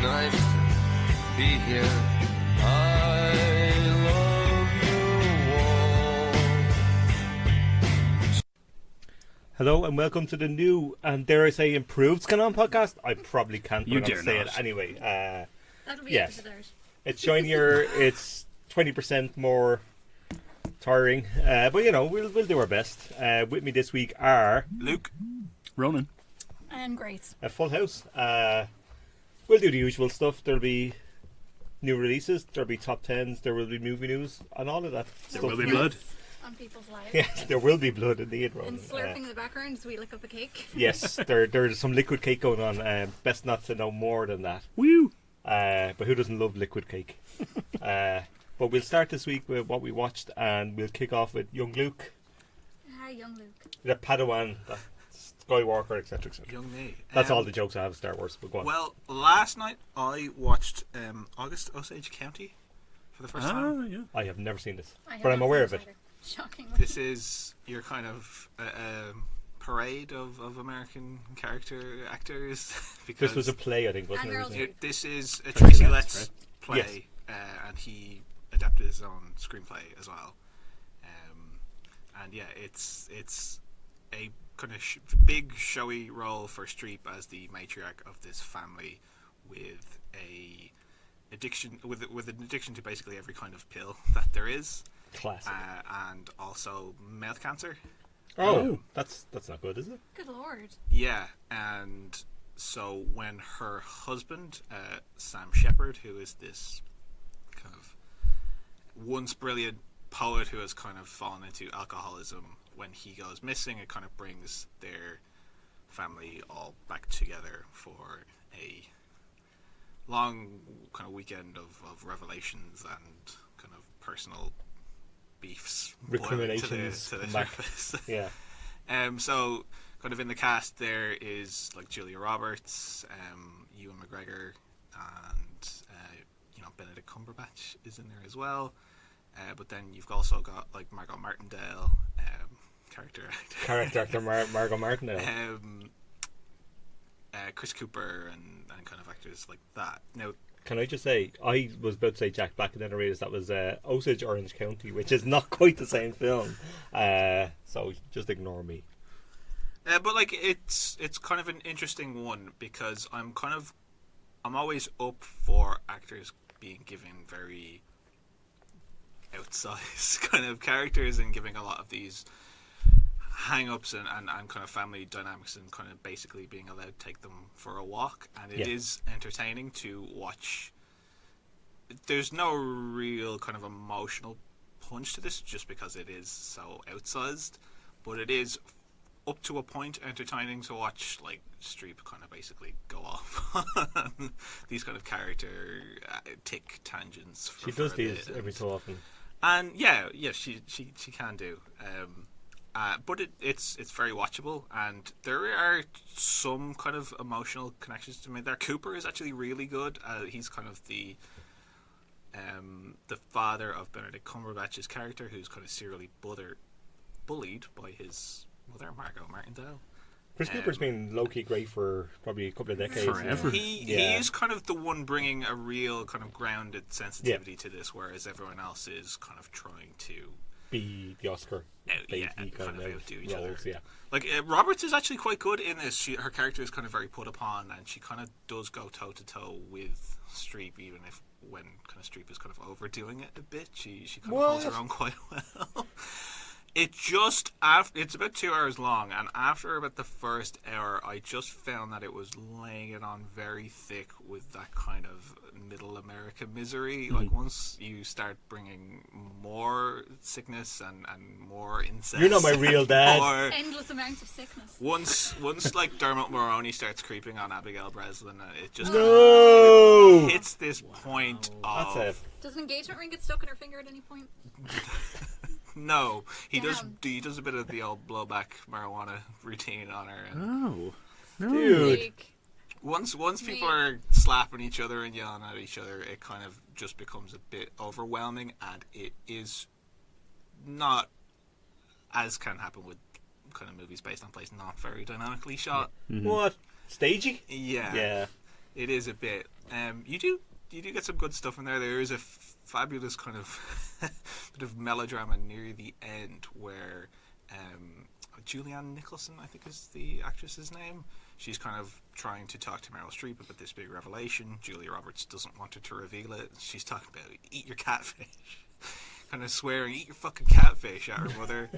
nice to be here. I love you all. Hello and welcome to the new and dare I say improved Scannain Podcast. I probably can't, but You I'm going dare to say not. it anyway. That'll be Yes. episode art. It's shinier. It's 20% more tiring, but you know we'll do our best. With me this week are Luke. Ronan. And great. a full house. We'll do the usual stuff. There'll be new releases. There'll be top 10s. There will be movie news and all of that There stuff. will be blood. On people's lives. Yes, there will be blood indeed, Ronan. And slurping in the background as we lick up a cake. Yes, there's some liquid cake going on. Best not to know more than that. Woo! But who doesn't love liquid cake? But we'll start this week with what we watched, and we'll kick off with young Luke, Hi, young Luke. the Padawan, the Skywalker, etc., etc. Young me. That's all the jokes I have of Star Wars. But go on. Well, last night I watched August Osage County for the first time. Yeah. I have never seen this, I have but I'm not aware of seen it. either. Shockingly. This is your kind of parade of American character actors. because This was a play, I think, wasn't And it? Meryl Wasn't it? This is a Tracy Tracy Letts, Letts right? play, and he adapted his own screenplay as well. And yeah, it's a kind of big showy role for Streep as the matriarch of this family with an addiction to basically every kind of pill that there is, Classic. and also mouth cancer. Oh, that's not good, is it? Good lord. Yeah, and so when her husband, Sam Shepard, who is this kind of once brilliant poet who has kind of fallen into alcoholism, when he goes missing, it kind of brings their family all back together for a long kind of weekend of revelations and kind of personal beefs, boiling to the Recriminations come back. surface. Yeah. So kind of in the cast there is like Julia Roberts, Ewan McGregor, and Benedict Cumberbatch is in there as well. But then you've also got like Margot Martindale, character Character Margot Martindale. Chris Cooper and kind of actors like that. Now, Can I just say, I was about to say Jack Black, and then I realised that was Osage Orange County, which is not quite the same film. So just ignore me. but like it's kind of an interesting one because I'm always up for actors being given very outsized kind of characters and giving a lot of these hang-ups and kind of family dynamics and kind of basically being allowed to take them for a walk, and it is entertaining to watch. There's no real kind of emotional punch to this just because it is so outsized, but it is up to a point entertaining to watch like Streep kind of basically go off on these kind of character tick tangents She does these every so often. and she can do. But it's very watchable, and there are some kind of emotional connections to me there. Cooper is actually really good. He's kind of the father of Benedict Cumberbatch's character, who's kind of serially bullied by his mother, Margot Martindale. Chris Cooper's been low-key great for probably a couple of decades. Forever. He is kind of the one bringing a real kind of grounded sensitivity to this, whereas everyone else is kind of trying to Be the Oscar. and kind of outdo each roles, other. yeah. Like Roberts is actually quite good in this. Her character is kind of very put upon, and she kind of does go toe to toe with Streep, even if when kind of Streep is kind of overdoing it a bit, she kind of holds her own quite well. It just it's about 2 hours long, and after about the first hour, I just found that it was laying it on very thick with that kind of middle America misery. Like once you start bringing more sickness and more incest, You're not my real dad. or Endless amounts of sickness. once like Dermot Mulroney starts creeping on Abigail Breslin, it just No! hits this point of That's it. Does an engagement ring get stuck in her finger at any point? no. He Damn. does a bit of the old blowback marijuana routine on her. And Oh. No. Dude. Like, once people are slapping each other and yelling at each other, it kind of just becomes a bit overwhelming, and it is not, as can happen with kind of movies based on places, not very dynamically shot. What? Stagey? Yeah. Yeah. It is a bit. You do get some good stuff in there. There is a fabulous kind of bit of melodrama near the end where Julianne Nicholson, I think is the actress's name. She's kind of trying to talk to Meryl Streep about this big revelation. Julia Roberts doesn't want her to reveal it. She's talking about eat your catfish. Kind of swearing, eat your fucking catfish at her mother.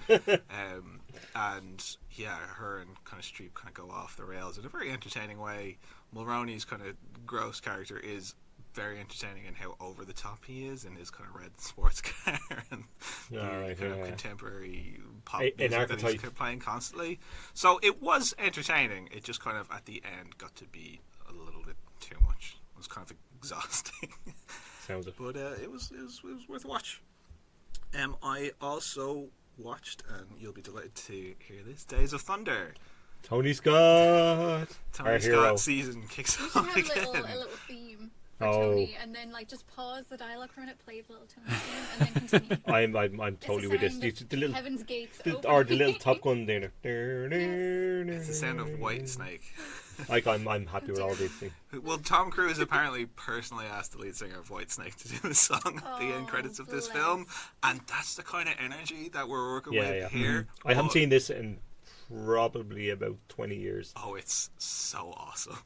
And yeah, her and kind of Streep kind of go off the rails in a very entertaining way. Mulroney's kind of gross character is very entertaining in how over the top he is in his kind of red sports car and contemporary pop music that he's playing constantly. So it was entertaining. It just kind of at the end got to be a little bit too much. It was kind of exhausting. Sounds it. But it was worth a watch. I also watched, and you'll be delighted to hear this, Days of Thunder. Tony Scott, Tony Scott season kicks We off should have again. a little theme for Tony, and then like just pause the dialogue for a minute, play the little Tony theme, and then continue. I'm totally with this. The little, Heaven's Gates or the little Top Gun dinner. It's the sound of White Snake. Like I'm happy with all these things. Well, Tom Cruise apparently personally asked the lead singer of White Snake to do the song at the end credits of this film, and that's the kind of energy that we're working with here. I haven't seen this in probably about 20 years. Oh, it's so awesome.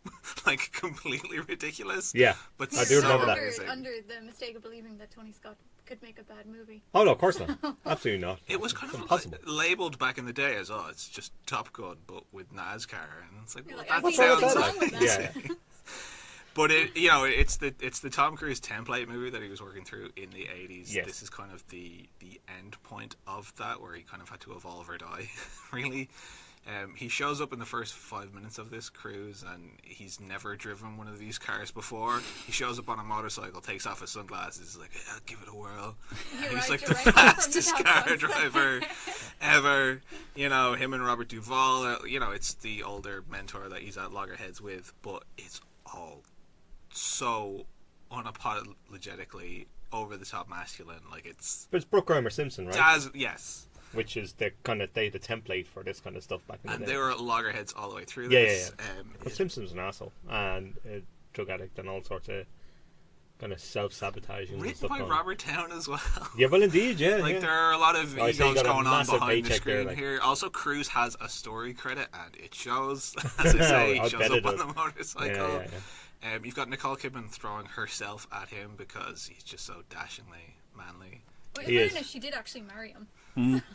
Like, completely ridiculous. Yeah, but I do remember that. Under the mistake of believing that Tony Scott could make a bad movie. Oh no, of course not. Absolutely not. It was kind of impossible. Labelled back in the day as, oh, it's just Top Gun, but with NASCAR, and it's like, well, Like, that what's sounds wrong with that? Yeah. But it's the Tom Cruise template movie that he was working through in the 80s. Yes. This is kind of the end point of that, where he kind of had to evolve or die, really. He shows up in the first 5 minutes of this cruise, and he's never driven one of these cars before. He shows up on a motorcycle, takes off his sunglasses, like, yeah, give it a whirl. And he's like the fastest car driver ever. You know, him and Robert Duvall, it's the older mentor that he's at loggerheads with, but it's all so unapologetically over the top masculine. Like, it's... But it's Brooke Grimer Simpson, right? Yes. Which is the kind of the template for this kind of stuff back in the day. And they were loggerheads all the way through Yeah. this. But Simpson's an asshole and a drug addict and all sorts of kind of self-sabotaging and Written stuff by going. Robert Town as well. Yeah, well, indeed, yeah. Like, yeah. there are a lot of I see you egos got a going on massive behind the paycheck screen there, like. here. Also, Cruise has a story credit, and it shows. As I say, I he shows bet up it on does. the motorcycle. Yeah. You've got Nicole Kidman throwing herself at him because he's just so dashingly manly. But He in is. fairness, she did actually marry him.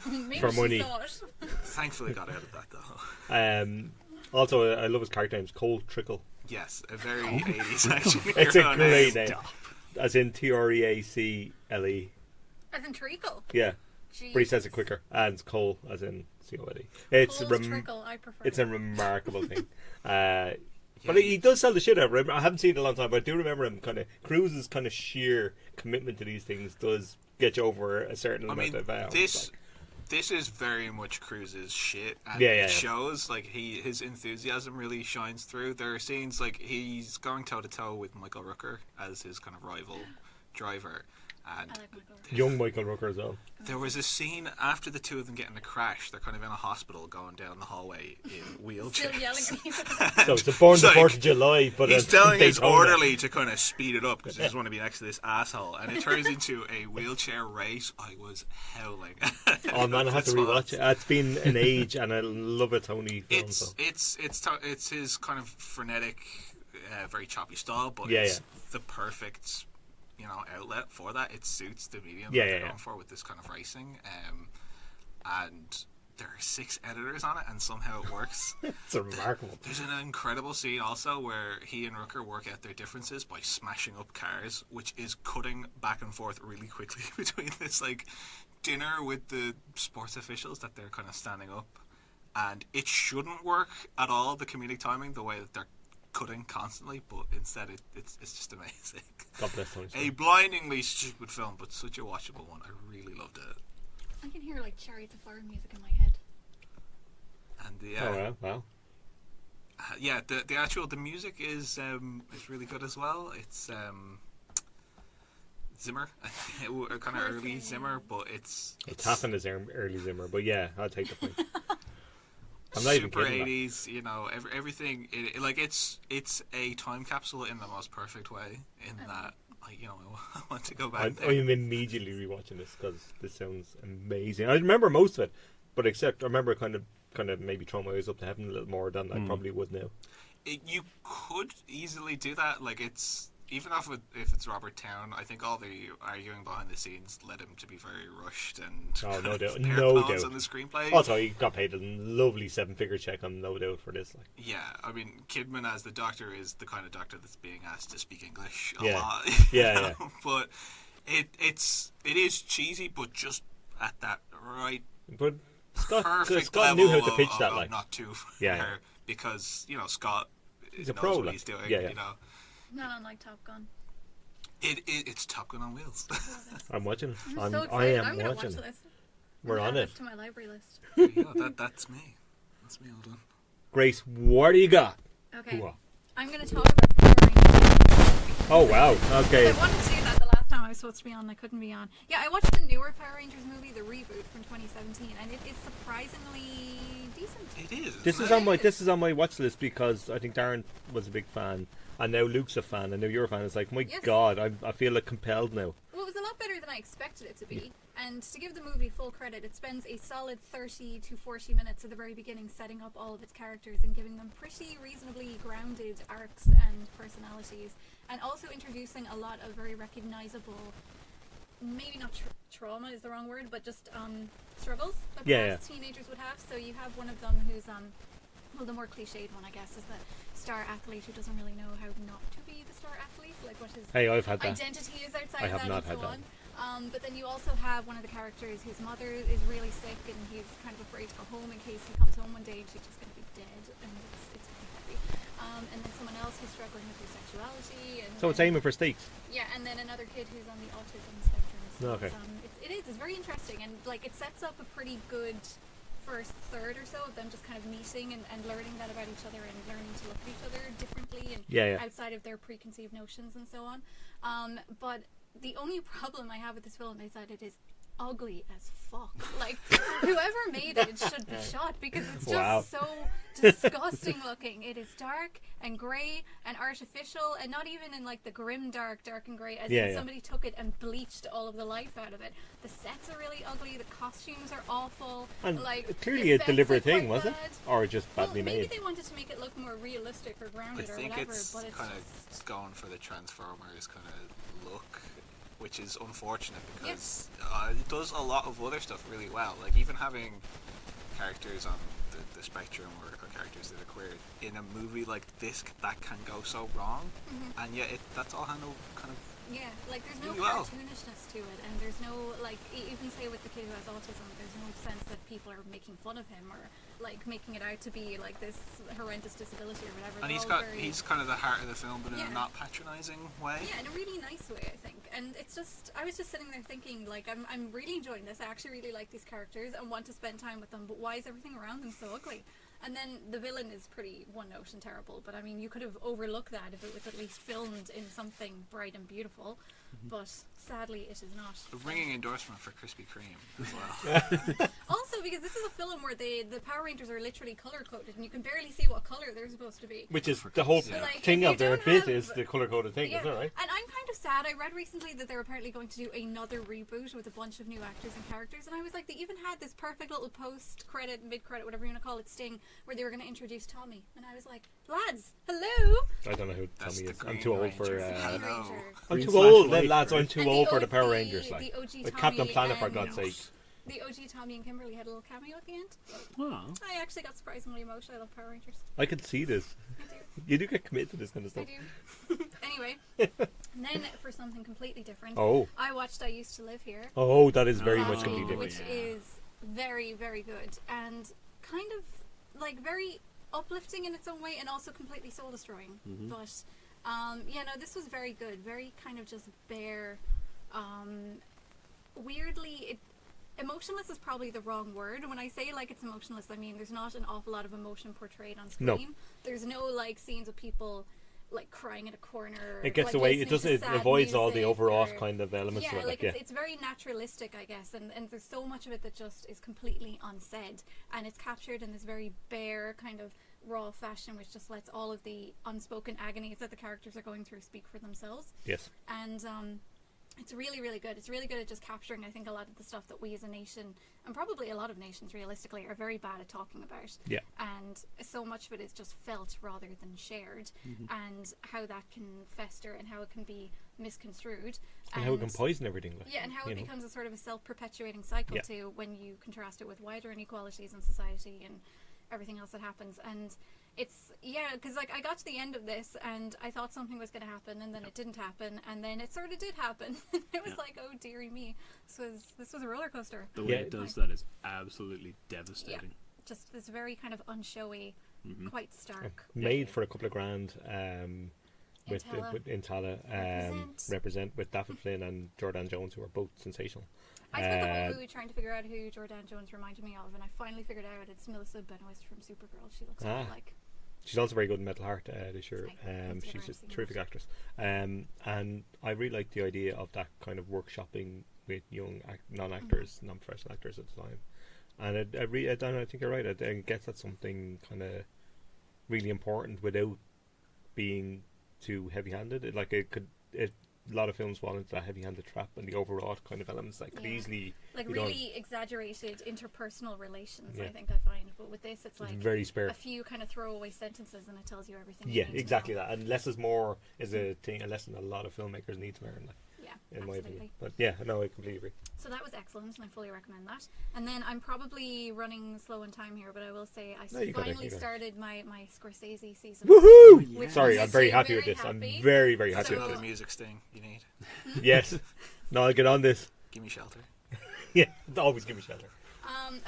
Maybe For she money. saw it. Thankfully got out of that, though. Also, I love his character name. It's Cole Trickle. Yes, a very 80s action It's a hero great name. name. As in Treacle. As in treacle. Yeah, Jeez. but he says it quicker. And it's Cole, as in Cole. It's Cole's trickle, I prefer. It's a remarkable thing. But he does sell the shit out of it. I haven't seen it in a long time, but I do remember him kind of... Cruise's kind of sheer commitment to these things does get you over a certain amount of hours. This is very much Cruise's shit, and Yeah. it shows. Like, his enthusiasm really shines through. There are scenes like he's going toe to toe with Michael Rooker as his kind of rival driver, and I like Michael Rooker. Young Michael Rooker as well. there was a scene after the two of them get in a crash. They're kind of in a hospital going down the hallway in wheelchairs. Still yelling at you. So it's a Born the It's 4th like, of July, but he's telling his Daytona. orderly to kind of speed it up because he doesn't want to be next to this asshole, and it turns into a wheelchair race. I was howling. Oh man, I have to rewatch it. It's been an age, and I love a Tony film. It's his kind of frenetic, very choppy style, but Yeah, it's yeah. the perfect, outlet for that. It suits the medium Yeah, that they're yeah. going for with this kind of racing. And there are 6 editors on it, and somehow it works. It's a remarkable. There's an incredible scene also where he and Rooker work out their differences by smashing up cars, which is cutting back and forth really quickly between this like dinner with the sports officials that they're kind of standing up, and it shouldn't work at all, the comedic timing, the way that they're cutting constantly, but instead it's just amazing. God bless Tony. A blindingly stupid film, but such a watchable one. I really loved it. I can hear like Chariots of Fire music in my head. And Wow. the music is really good as well. It's Zimmer, kind of early Zimmer, but it's Taffin is early Zimmer, but yeah, I'll take the point. I'm not even super kidding. 80s, you know, everything. Like it's a time capsule in the most perfect way. In that, like, you know, I want to go back there. I'm immediately rewatching this because this sounds amazing. I remember most of it, but except I remember kind of maybe throwing my eyes up to heaven a little more than I probably would now. You could easily do that. Like, it's even if it's Robert Town, I think all the arguing behind the scenes led him to be very rushed and no doubt, no doubt. on the screenplay. Also, he got paid a lovely 7-figure check on No Doubt for this. Like. Yeah, I mean, Kidman as the Doctor is the kind of Doctor that's being asked to speak English a Yeah. lot. Yeah. But it is cheesy, but just at that right But Scott level knew how to pitch that. of Like, not too fair, Yeah. because you know Scott He's a knows pro, what like. he's doing. Yeah. You know, Not unlike Top Gun. it's Top Gun on wheels. I'm watching. I'm so I excited. am I'm going to watch watching. this. We're I'm on gonna add it. this to my library list. There you go. That's me. That's me all done. Grace, what do you got? Okay. Ooh. I'm going to talk about Power Rangers. Oh wow. Okay. I wanted to do that the last time I was supposed to be on. I couldn't be on. Yeah, I watched the newer Power Rangers movie, the reboot from 2017, and it is surprisingly decent. It is. This is on my watch list because I think Darren was a big fan, and now Luke's a fan, and now you're a fan. It's like, my Yes. God, I feel like compelled now. Well, it was a lot better than I expected it to be. And to give the movie full credit, it spends a solid 30 to 40 minutes at the very beginning setting up all of its characters and giving them pretty reasonably grounded arcs and personalities, and also introducing a lot of very recognizable, maybe not trauma is the wrong word, but just struggles that perhaps teenagers would have. So you have one of them who's well, the more cliched one, I guess, is the star athlete who doesn't really know how not to be the star athlete, like what his I've had that. identity is outside I of have that not and had so that. on. But then you also have one of the characters whose mother is really sick and he's kind of afraid to go home in case he comes home one day and she's just going to be dead, and it's pretty heavy. And then someone else who's struggling with their sexuality. And So it's aiming for stakes. yeah, and then another kid who's on the autism spectrum. So Okay. it's very interesting, and like it sets up a pretty good first third or so of them just kind of meeting and learning that about each other and learning to look at each other differently and outside of their preconceived notions and so on. But the only problem I have with this film is that it is ugly as fuck. Like, whoever made it should be shot because it's just so disgusting looking. It is dark and grey and artificial, and not even in like the grim dark and grey, as in somebody took it and bleached all of the life out of it. The sets are really ugly, the costumes are awful. And like, clearly a the deliberate effects are thing, was quite it? bad. Or just Well, badly maybe made? they wanted to make it look more realistic or I grounded or think whatever, it's but it's kind of going for the Transformers kind of look, which is unfortunate because it does a lot of other stuff really well. Like even having characters on the spectrum or characters that are queer in a movie like this, that can go so wrong, and yet that's all handled kind of. yeah, like there's no really well. cartoonishness to it, and there's no like even say with the kid who has autism, there's no sense that people are making fun of him or like making it out to be like this horrendous disability or whatever. And They're he's kind of the heart of the film, but in Yeah. a not patronising way. yeah, in a really nice way, I think. And it's just, I was just sitting there thinking, like, I'm really enjoying this. I actually really like these characters and want to spend time with them, but why is everything around them so ugly? And then the villain is pretty one-note and terrible, but I mean, you could have overlooked that if it was at least filmed in something bright and beautiful, but sadly it is not. A ringing endorsement for Krispy Kreme as well. Also, because this is a film where the Power Rangers are literally color-coded, and you can barely see what color they're supposed to be. Which is the whole Yeah. Like, thing if of you their don't bit have- is the colour-coded thing, isn't it, right? And I'm kind of sad. I read recently that they're apparently going to do another reboot with a bunch of new actors and characters, and I was like, they even had this perfect little post-credit, mid-credit, whatever you want to call it, sting, where they were going to introduce Tommy, and I was like, lads, hello! I don't know who That's Tommy the is. I'm Green too old for... Ranger. Green Hello. Ranger. I'm Green too slash old, white, lads. I'm right? too And old the for the Power OG Rangers. Like, the OG like Tommy Captain Planet, for and- God's sake. The OG Tommy and Kimberly had a little cameo at the end. Wow. I actually got surprisingly emotional. I love Power Rangers. I can see this. I do. You do get committed to this kind of I stuff. do. Anyway, and then for something completely different, Oh. I watched I Used to Live Here. Oh, that is very Oh, much last completely week, different. which yeah. is very, very good and kind of like very uplifting in its own way and also completely soul destroying. But this was very good. Very kind of just bare. Weirdly, emotionless is probably the wrong word. When I say like it's emotionless, I mean there's not an awful lot of emotion portrayed on screen. No. There's no like scenes of people like crying in a corner. It gets like, away. It avoids all the over-off kind of elements yeah, of it. like it's very naturalistic, I guess, and there's so much of it that just is completely unsaid, and it's captured in this very bare kind of raw fashion, which just lets all of the unspoken agonies that the characters are going through speak for themselves. Yes. And it's really, really good. It's really good at just capturing, I think, a lot of the stuff that we as a nation, and probably a lot of nations realistically, are very bad at talking about. Yeah. And so much of it is just felt rather than shared, and how that can fester and how it can be misconstrued. And how it can poison everything. Like, yeah, and how it becomes a sort of a self-perpetuating cycle too, when you contrast it with wider inequalities in society and everything else that happens. And it's, because like I got to the end of this and I thought something was going to happen, and then it didn't happen, and then it sort of did happen. It was like, oh dearie me, this was a roller coaster. The way it does that is absolutely devastating. Just this very kind of unshowy, quite stark. Made for a couple of grand. With Intala, represent with Daphne Flynn and Jordan Jones, who are both sensational. I spent the whole movie trying to figure out who Jordan Jones reminded me of, and I finally figured out it's Melissa Benoist from Supergirl. She looks like. She's also very good in Metal Heart this year. She's a terrific actress. And I really like the idea of that kind of workshopping with young non-actors, non-professional actors at the time. And I think you're right. It gets at something kind of really important without being too heavy-handed. A lot of films fall into that heavy-handed trap and the overwrought kind of elements that could easily really exaggerated interpersonal relations. I think I find, but with this, it's like very spare. A few kind of throwaway sentences, and it tells you everything. Yeah, exactly that. And less is more is a thing, a lesson a lot of filmmakers need to learn. In my opinion. But I completely agree. So that was excellent, and I fully recommend that. And then I'm probably running slow on time here, but I will say I finally started my Scorsese season. Woohoo! Sorry, I'm very happy with this. I'm very, very happy with the this. music sting you need. Yes. No, I'll get on this. Give me shelter. Yeah, always give me shelter.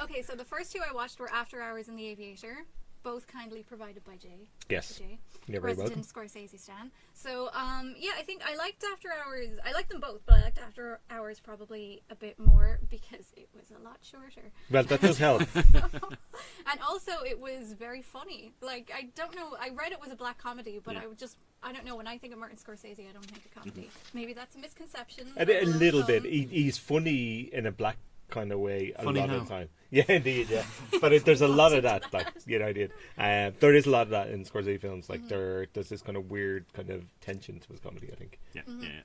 Okay, so the first two I watched were After Hours and The Aviator, both kindly provided by Jay. Yes. Jay, you're very welcome. Scorsese stan. So, I think I liked After Hours. I liked them both, but I liked After Hours probably a bit more because it was a lot shorter. Well, that does help. And also, it was very funny. Like, I don't know, I read it was a black comedy, but I don't know, when I think of Martin Scorsese, I don't think of comedy. Maybe that's a misconception. A little bit. He's funny in a black kind of way a lot of the time. Yeah, indeed, yeah. But there's a lot of that, like, there is a lot of that in Scorsese films. Like, there's this kind of weird kind of tension to his comedy, I think. Yeah,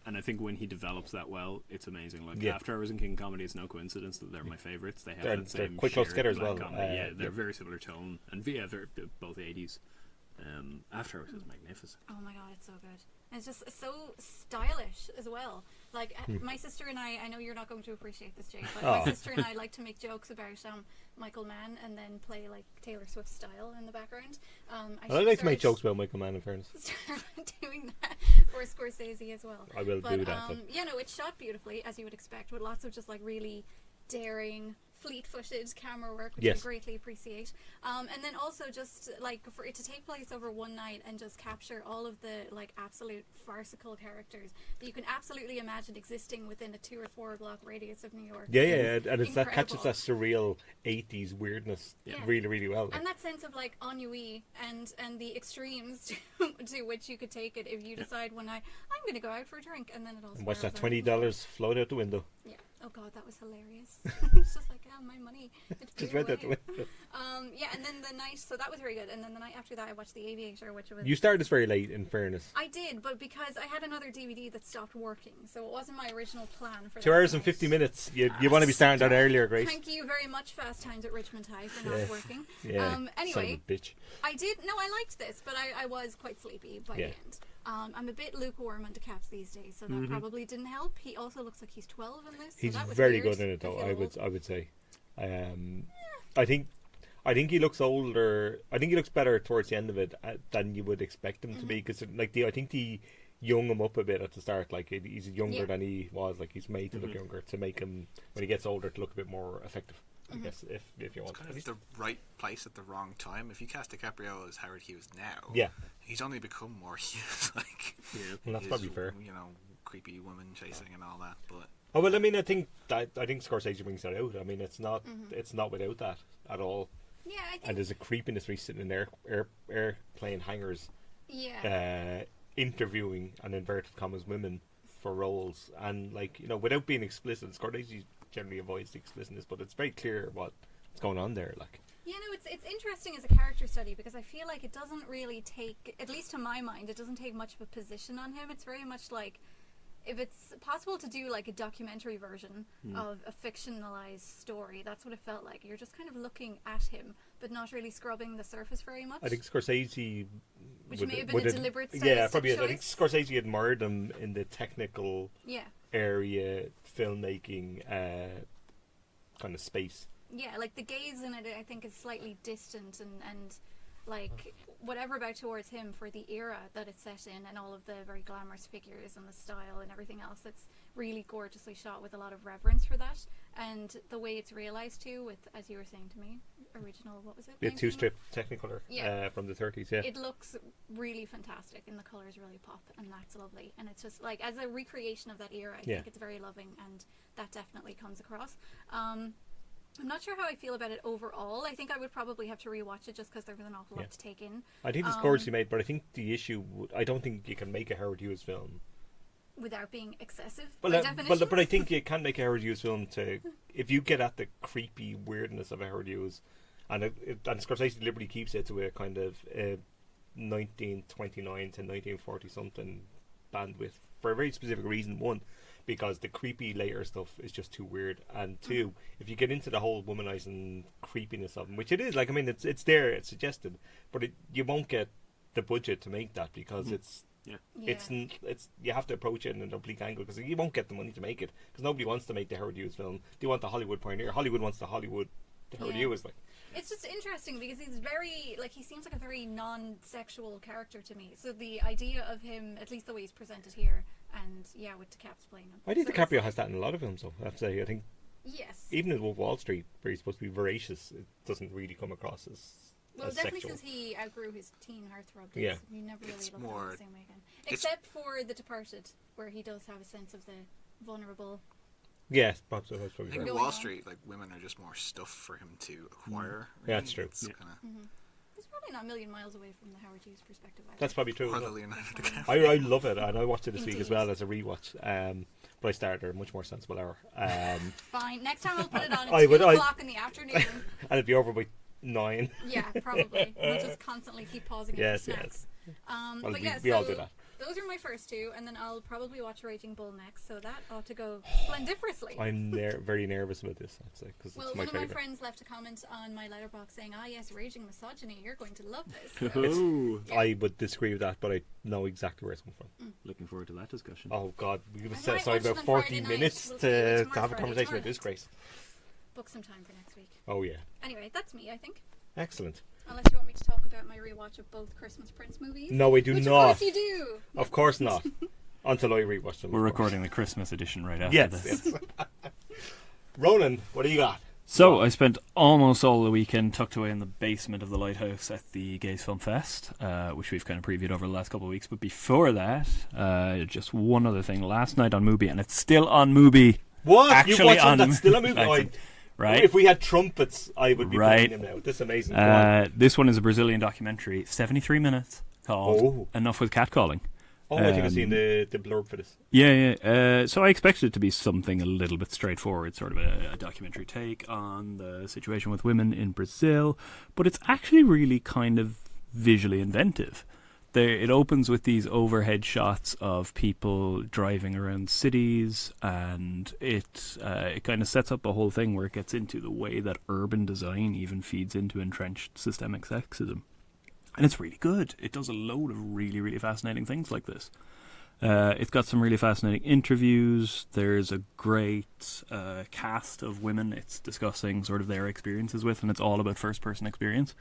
and I think when he develops that well, it's amazing. Like, After Hours and King Comedy, it's no coincidence that they're my favourites. They have that same quite close together as well. They're very similar tone, and they're both 80s. After Hours is magnificent. Oh my god, it's so good. And it's just so stylish as well. Like, my sister and I know you're not going to appreciate this, Jake, but my sister and I like to make jokes about Michael Mann and then play like Taylor Swift style in the background. I like to make jokes about Michael Mann, in fairness. Start doing that for Scorsese as well. I will do that. It's shot beautifully, as you would expect, with lots of just like really daring, fleet-footed camera work, which I greatly appreciate. And then also just like for it to take place over one night and just capture all of the like absolute farcical characters that you can absolutely imagine existing within a 2 or 4 block radius of New York. And it's that catches that surreal 80s weirdness really, really well. Like. And that sense of like ennui and the extremes to which you could take it if you decide one night, I'm going to go out for a drink, and then it all and watch that $20 float out the window. Yeah. Oh god, that was hilarious. It's just like, my money. Just right out the window. And then the night, so that was very good. And then the night after that, I watched The Aviator, which was... You started this very late, in fairness. I did, but because I had another DVD that stopped working, so it wasn't my original plan for 2 hours and 50 minutes. You want to be starting that earlier, Grace. Thank you very much, Fast Times at Richmond High, for not working. Anyway, son of a bitch. I liked this, but I was quite sleepy by the end. I'm a bit lukewarm on DeCaps these days, so that probably didn't help. He also looks like he's 12 in this. He's so that was very weird. good in it, though. I would say. I think he looks older. I think he looks better towards the end of it than you would expect him to be, because I think he young him up a bit at the start. Like, he's younger than he was. Like, he's made to look younger to make him, when he gets older, to look a bit more effective. I guess if you want. It's kind of the right place at the wrong time. If you cast DiCaprio as Howard Hughes now, he's only become more Hughes. Like, well, that's probably fair. Creepy woman chasing and all that. But I think Scorsese brings that out. I mean, it's not without that at all. Yeah, I think. And there's a creepiness where he's sitting in airplane hangars. Yeah. interviewing and inverted commas women for roles, and like, you know, without being explicit. Scorsese generally avoids the explicitness, but it's very clear what's going on there. Like, yeah, no, it's interesting as a character study because I feel like it doesn't really take, at least to my mind, it doesn't take much of a position on him. It's very much like, if it's possible to do like a documentary version of a fictionalized story, that's what it felt like. You're just kind of looking at him, but not really scrubbing the surface very much. I think Scorsese, which may have been a deliberate stylistic yeah, probably. choice. I think Scorsese admired him in the technical area, filmmaking kind of space. Yeah, like the gaze in it, I think, is slightly distant and like whatever about towards him for the era that it's set in, and all of the very glamorous figures and the style and everything else, that's really gorgeously shot with a lot of reverence for that, and the way it's realized too, with, as you were saying to me, original, what was it? Yeah, 2-strip Technicolor from the 30s. Yeah, it looks really fantastic and the colors really pop, and that's lovely, and it's just like, as a recreation of that era, I think it's very loving, and that definitely comes across. I'm not sure how I feel about it overall. I think I would probably have to rewatch it just because there was an awful lot to take in. I think it's gorgeously made, but I think the issue, I don't think you can make a Howard Hughes film without being excessive, by definition. But I think you can make a Howard Hughes film if you get at the creepy weirdness of a Howard Hughes, and Scorsese deliberately keeps it to a kind of 1929 to 1940 something bandwidth for a very specific reason. One, because the creepy later stuff is just too weird, and two, if you get into the whole womanizing creepiness of them, which it is, like, I mean, it's there, it's suggested, but you won't get the budget to make that because it's you have to approach it in an oblique angle because you won't get the money to make it because nobody wants to make the Howard Hughes film. They want the Hollywood pioneer. Hollywood wants the Howard Hughes, like. It's just interesting because he's very, like, he seems like a very non-sexual character to me. So the idea of him, at least the way he's presented here, and with DiCaprio playing him. I think DiCaprio has that in a lot of films, though. I have to say, I think. Yes. Even in Wolf of Wall Street, where he's supposed to be voracious, it doesn't really come across as. Well, as definitely sexual. Since he outgrew his teen heartthrob days, you never really look at him the same way again. Except for The Departed, where he does have a sense of the vulnerable. Yes, perhaps that's I probably think right. Wall Street, like, women are just more stuff for him to acquire. Yeah, that's true. It's kinda... It's probably not a million miles away from the Howard Hughes perspective either. That's probably true. Or the Leonardo DiCaprio. I love it, and I watched it this week as well as a rewatch. But I started at a much more sensible hour. Fine. Next time I'll put it on at 2 o'clock in the afternoon. And it'd be over by 9. Yeah, probably. We'll just constantly keep pausing it for snacks. Well, but we all do that. Those are my first two, and then I'll probably watch Raging Bull next, so that ought to go splendiferously. I'm very nervous about this, I'd say, because it's my one favourite. of my friends left a comment on my letterbox saying, yes, Raging Misogyny, you're going to love this. So, I would disagree with that, but I know exactly where it's coming from. Looking forward to that discussion. Oh, God, we would set aside about 40 minutes to have a conversation about Disgrace. Book some time for next week. Oh, yeah. Anyway, that's me, I think. Excellent. Unless you want me to talk about my rewatch of both Christmas Prince movies. No, we do Which not. Of course you do. Of course not. Until I rewatch them. We're recording the Christmas edition right after this. Yes. Ronan, what do you got? So, I spent almost all the weekend tucked away in the basement of the Lighthouse at the Gays Film Fest, which we've kind of previewed over the last couple of weeks. But before that, just one other thing. Last night on Mubi, and it's still on Mubi. What? Actually, You've watched that's still on Mubi? Right. If we had trumpets, I would be playing them now. This is amazing. This one is a Brazilian documentary, 73 minutes, called Enough with Catcalling. Oh, I think I've seen the blurb for this. Yeah. So I expected it to be something a little bit straightforward, sort of a documentary take on the situation with women in Brazil, but it's actually really kind of visually inventive. It opens with these overhead shots of people driving around cities, and it kind of sets up a whole thing where it gets into the way that urban design even feeds into entrenched systemic sexism. And it's really good. It does a load of really, really fascinating things like this. It's got some really fascinating interviews. There's a great cast of women it's discussing sort of their experiences with, and it's all about first-person experience.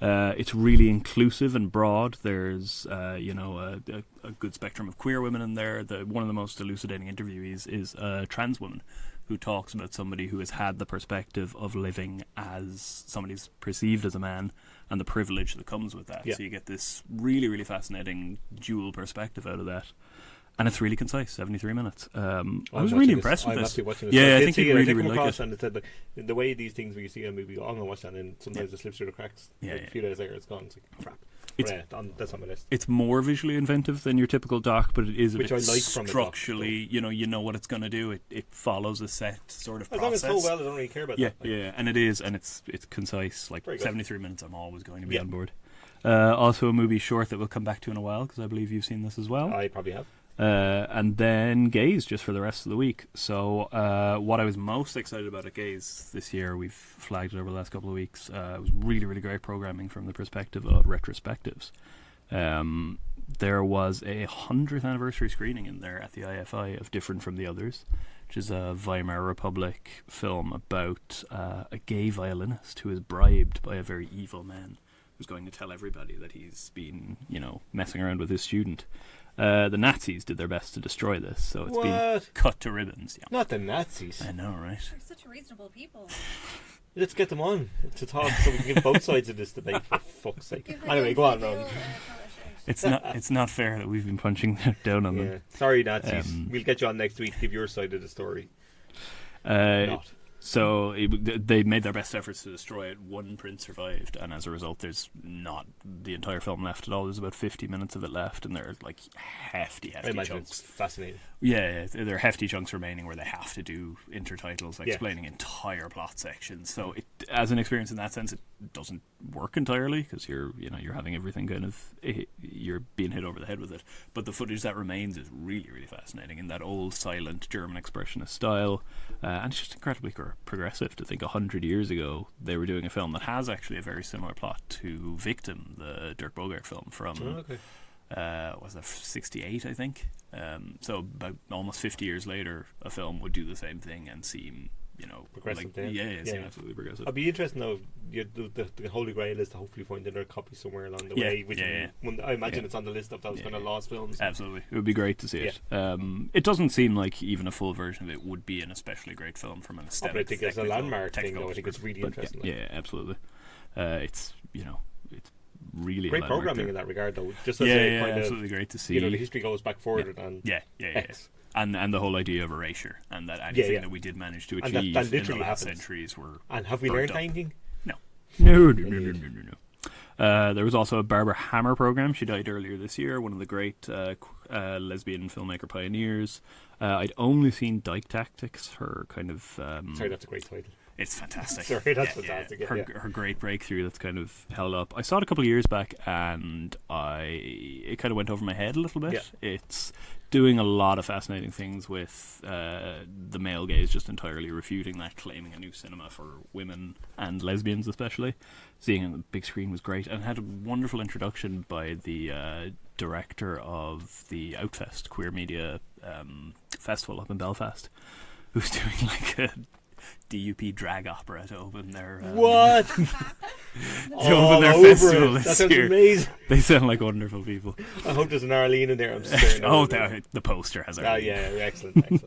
It's really inclusive and broad. There's, a good spectrum of queer women in there. One of the most elucidating interviewees is a trans woman who talks about somebody who has had the perspective of living as somebody's perceived as a man and the privilege that comes with that. Yeah. So you get this really, really fascinating dual perspective out of that. And it's really concise, 73 minutes. I was really impressed with this. Yeah, I think you'd really like it. And it said, like, the way these things, when you see a movie, I'm going to watch that, and sometimes it slips through the cracks. A few days later, it's gone. It's like, crap. that's on my list. It's more visually inventive than your typical doc, but it is a Which bit I like from a doc, structurally. You know what it's going to do. It follows a set sort of As process. long as it's so well, I don't really care about that. Yeah, and it is, and it's concise. Like Very good. 73 minutes, I'm always going to be on board. Also, a movie short that we'll come back to in a while because I believe you've seen this as well. I probably have. And then Gaze just for the rest of the week. So what I was most excited about at Gaze this year, we've flagged it over the last couple of weeks, it was really, really great programming from the perspective of retrospectives. There was a 100th anniversary screening in there at the IFI of Different from the Others, which is a Weimar Republic film about a gay violinist who is bribed by a very evil man who's going to tell everybody that he's been, messing around with his student. The Nazis did their best to destroy this, so it's been cut to ribbons. Yeah. Not the Nazis. I know, right? They're such reasonable people. Let's get them on to talk so we can get both sides of this debate, for fuck's sake. Anyway, go on, Ron. It's not fair that we've been punching down on them. Sorry, Nazis. We'll get you on next week to give your side of the story. Not. So they made their best efforts to destroy it. One print survived, and as a result, there's not the entire film left at all. There's about 50 minutes of it left, and they're like hefty I imagine chunks. It's fascinating. Yeah, there are hefty chunks remaining where they have to do intertitles, explaining entire plot sections. So, as an experience in that sense, it doesn't work entirely because you're having everything kind of you're being hit over the head with it. But the footage that remains is really, really fascinating in that old silent German expressionist style, and it's just incredibly progressive to think 100 years ago they were doing a film that has actually a very similar plot to Victim, the Dirk Bogarde film from. Was that 68, I think? So about almost 50 years later, a film would do the same thing and seem, progressive. seem absolutely progressive. I'd be interested to know the Holy Grail is to hopefully find another copy somewhere along the way. Which I imagine it's on the list of those kind of lost films. Absolutely, it would be great to see it. It doesn't seem like even a full version of it would be an especially great film from an aesthetic. But I think it's a landmark thing, though. I think it's really interesting. Yeah, absolutely. It's really great programming in that regard, though. Just as absolutely great to see. The history goes back forward and and the whole idea of erasure and that anything that we did manage to achieve that in the last centuries were. And have we learned anything? No. There was also a Barbara Hammer program. She died earlier this year. One of the great lesbian filmmaker pioneers. I'd only seen Dyke Tactics. Her kind of. Sorry, that's a great title. It's fantastic. Sorry, that's fantastic. Her great breakthrough that's kind of held up. I saw it a couple of years back, and it kind of went over my head a little bit. Yeah. It's doing a lot of fascinating things with the male gaze, just entirely refuting that, claiming a new cinema for women and lesbians especially. Seeing it on the big screen was great, and had a wonderful introduction by the director of the Outfest Queer Media Festival up in Belfast, who's doing like a DUP drag opera to open their festival this that sounds year. Amazing. They sound like wonderful people. I hope there's an Arlene in there. I'm staring the poster has Arlene. Excellent.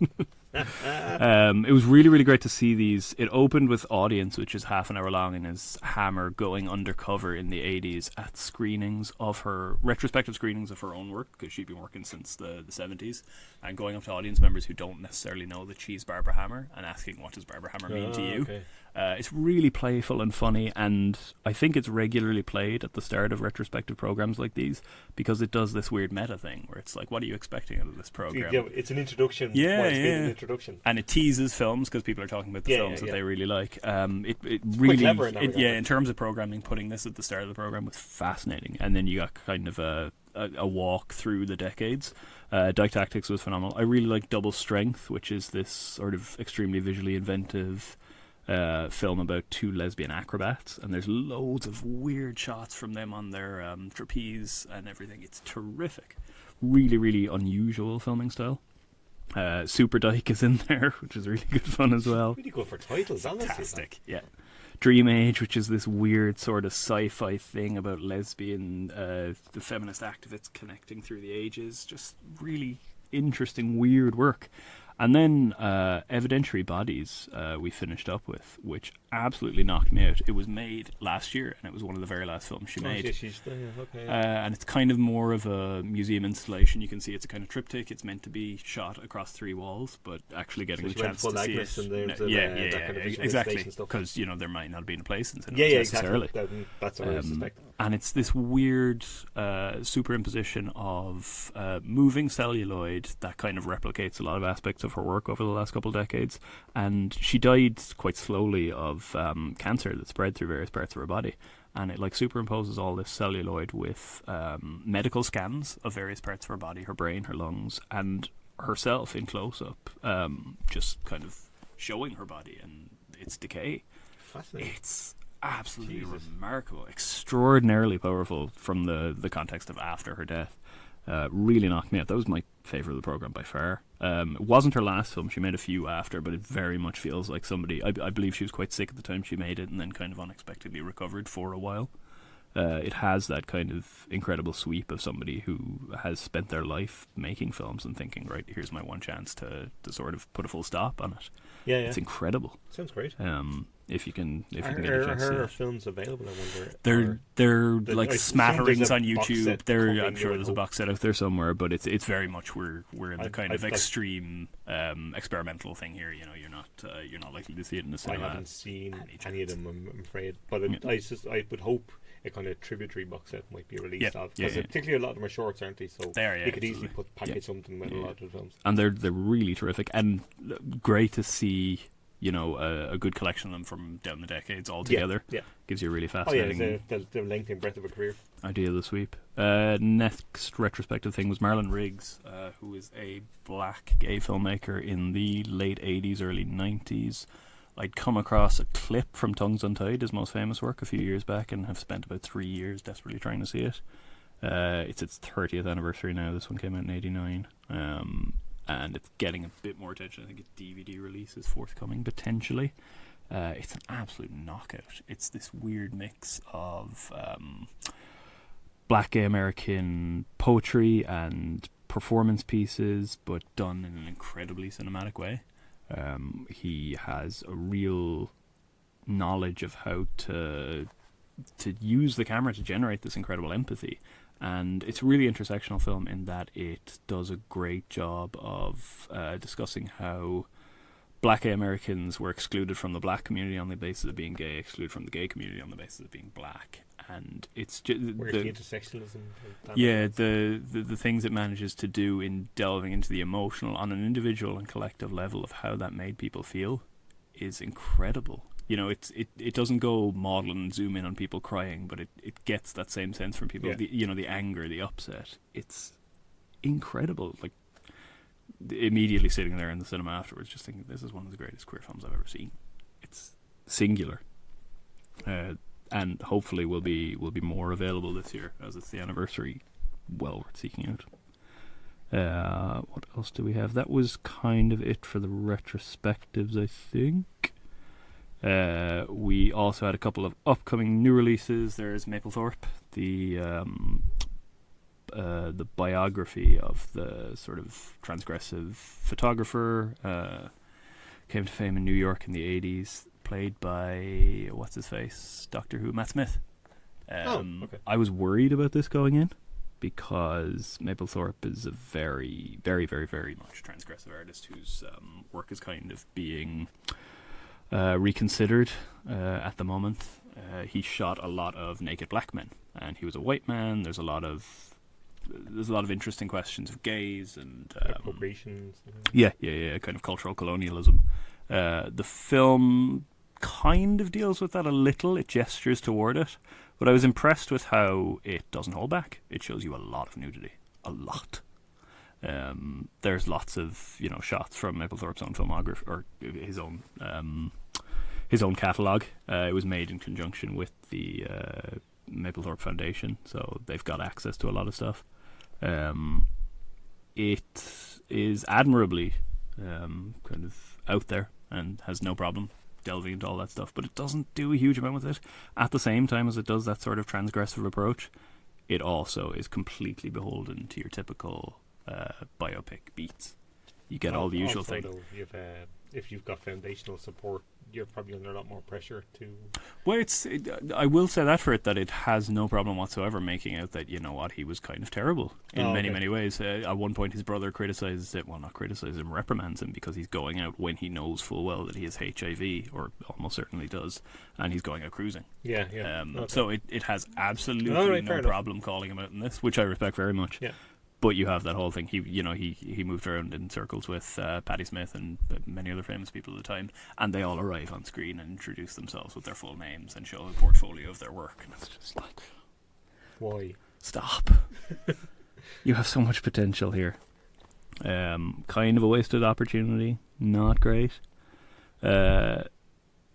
It was really, really great to see these. It opened with Audience, which is half an hour long, and is Hammer going undercover in the 80s at screenings of her retrospective screenings of her own work, because she'd been working since the 70s, and going up to audience members who don't necessarily know that she's Barbara Hammer and asking, what does Barbara Hammer mean to you? Okay. It's really playful and funny, and I think it's regularly played at the start of retrospective programs like these, because it does this weird meta thing where it's like, what are you expecting out of this program? Yeah, it's an introduction. An introduction, and it teases films because people are talking about the films that they really like. It really, quite clever in that regard. In terms of programming, putting this at the start of the program was fascinating, and then you got kind of a walk through the decades. Dyke Tactics was phenomenal. I really like Double Strength, which is this sort of extremely visually inventive film about two lesbian acrobats, and there's loads of weird shots from them on their trapeze and everything. It's terrific. Really, really unusual filming style. Super Dyke is in there, which is really good fun as well. Really good for titles, fantastic. Yeah. Dream Age, which is this weird sort of sci-fi thing about lesbian, the feminist activists connecting through the ages. Just really interesting, weird work. And then Evidentiary Bodies we finished up with, which absolutely knocked me out. It was made last year, and it was one of the very last films she made. Okay. And it's kind of more of a museum installation. You can see it's a kind of triptych. It's meant to be shot across 3 walls, but actually getting the chance to see it. Exactly. Because, there might not have been a place in cinema necessarily. Exactly. That's what I suspect. And it's this weird superimposition of moving celluloid that kind of replicates a lot of aspects of her work over the last couple of decades. And she died quite slowly of cancer that spread through various parts of her body. And it superimposes all this celluloid with medical scans of various parts of her body, her brain, her lungs, and herself in close-up, just kind of showing her body and its decay. Fascinating. It's absolutely remarkable, extraordinarily powerful from the context of after her death. Really knocked me out. That was my favourite of the programme by far. It wasn't her last film. She made a few after, but it very much feels like somebody... I believe she was quite sick at the time she made it and then kind of unexpectedly recovered for a while. It has that kind of incredible sweep of somebody who has spent their life making films and thinking, right, here's my one chance to sort of put a full stop on it. Yeah. It's incredible. Sounds great. If you can get a chance Are to her it. films available, I wonder? They're like smatterings on YouTube. I'm sure You're there's a box set out there somewhere, but it's very much we're in the kind of extreme experimental thing here. You're not likely to see it in the cinema. I haven't seen any of them, I'm afraid. But I would hope a kind of tributary box set might be released of, because particularly a lot of them are shorts, aren't they? So you could easily package something with a lot of the films. And they're really terrific and great to see. A good collection of them from down the decades all together. Yeah. Gives you a really fascinating... the length and breadth of a career. Idea of the sweep. Next retrospective thing was Marlon Riggs, who is a black gay filmmaker in the late 80s, early 90s. I'd come across a clip from Tongues Untied, his most famous work, a few years back, and have spent about 3 years desperately trying to see it. It's its 30th anniversary now. This one came out in 89. And it's getting a bit more attention. I think a DVD release is forthcoming, potentially. It's an absolute knockout. It's this weird mix of black gay American poetry and performance pieces, but done in an incredibly cinematic way. He has a real knowledge of how to use the camera to generate this incredible empathy. And it's a really intersectional film in that it does a great job of discussing how black gay Americans were excluded from the black community on the basis of being gay, excluded from the gay community on the basis of being black. And it's just... Where's the intersectionalism? The things it manages to do in delving into the emotional on an individual and collective level of how that made people feel is incredible. It doesn't go model and zoom in on people crying, but it gets that same sense from people. Yeah. The anger, the upset. It's incredible. Like, immediately sitting there in the cinema afterwards, just thinking, this is one of the greatest queer films I've ever seen. It's singular, and hopefully will be more available this year as it's the anniversary. Well worth seeking out. What else do we have? That was kind of it for the retrospectives, I think. We also had a couple of upcoming new releases. There's Mapplethorpe, the biography of the sort of transgressive photographer, came to fame in New York in the 80s, played by, what's his face, Doctor Who, Matt Smith. Okay. I was worried about this going in, because Mapplethorpe is a very, very, very, very much transgressive artist whose work is kind of being... reconsidered at the moment. He shot a lot of naked black men, and he was a white man. There's a lot of interesting questions of gays and appropriation. Yeah, kind of cultural colonialism. The film kind of deals with that a little. It gestures toward it, but I was impressed with how it doesn't hold back. It shows you a lot of nudity, a lot. There's lots of shots from Mapplethorpe's own filmography, or his own catalogue. It was made in conjunction with the Mapplethorpe Foundation, so they've got access to a lot of stuff. It is admirably kind of out there and has no problem delving into all that stuff, but it doesn't do a huge amount with it. At the same time as it does that sort of transgressive approach, it also is completely beholden to your typical biopic beats. you get all the usual also, thing. Though, if you've got foundational support, you're probably under a lot more pressure to. Well, I will say that for it, that it has no problem whatsoever making out that, you know what, he was kind of terrible in many ways. At one point, his brother criticizes it. Well, not criticizes him, reprimands him because he's going out when he knows full well that he has HIV, or almost certainly does, and he's going out cruising. Yeah. So it has absolutely no problem calling him out in this, which I respect very much. Yeah. But you have that whole thing. He moved around in circles with Patti Smith and many other famous people at the time, and they all arrive on screen and introduce themselves with their full names and show a portfolio of their work, and it's just like, why? Stop! You have so much potential here. Kind of a wasted opportunity. Not great.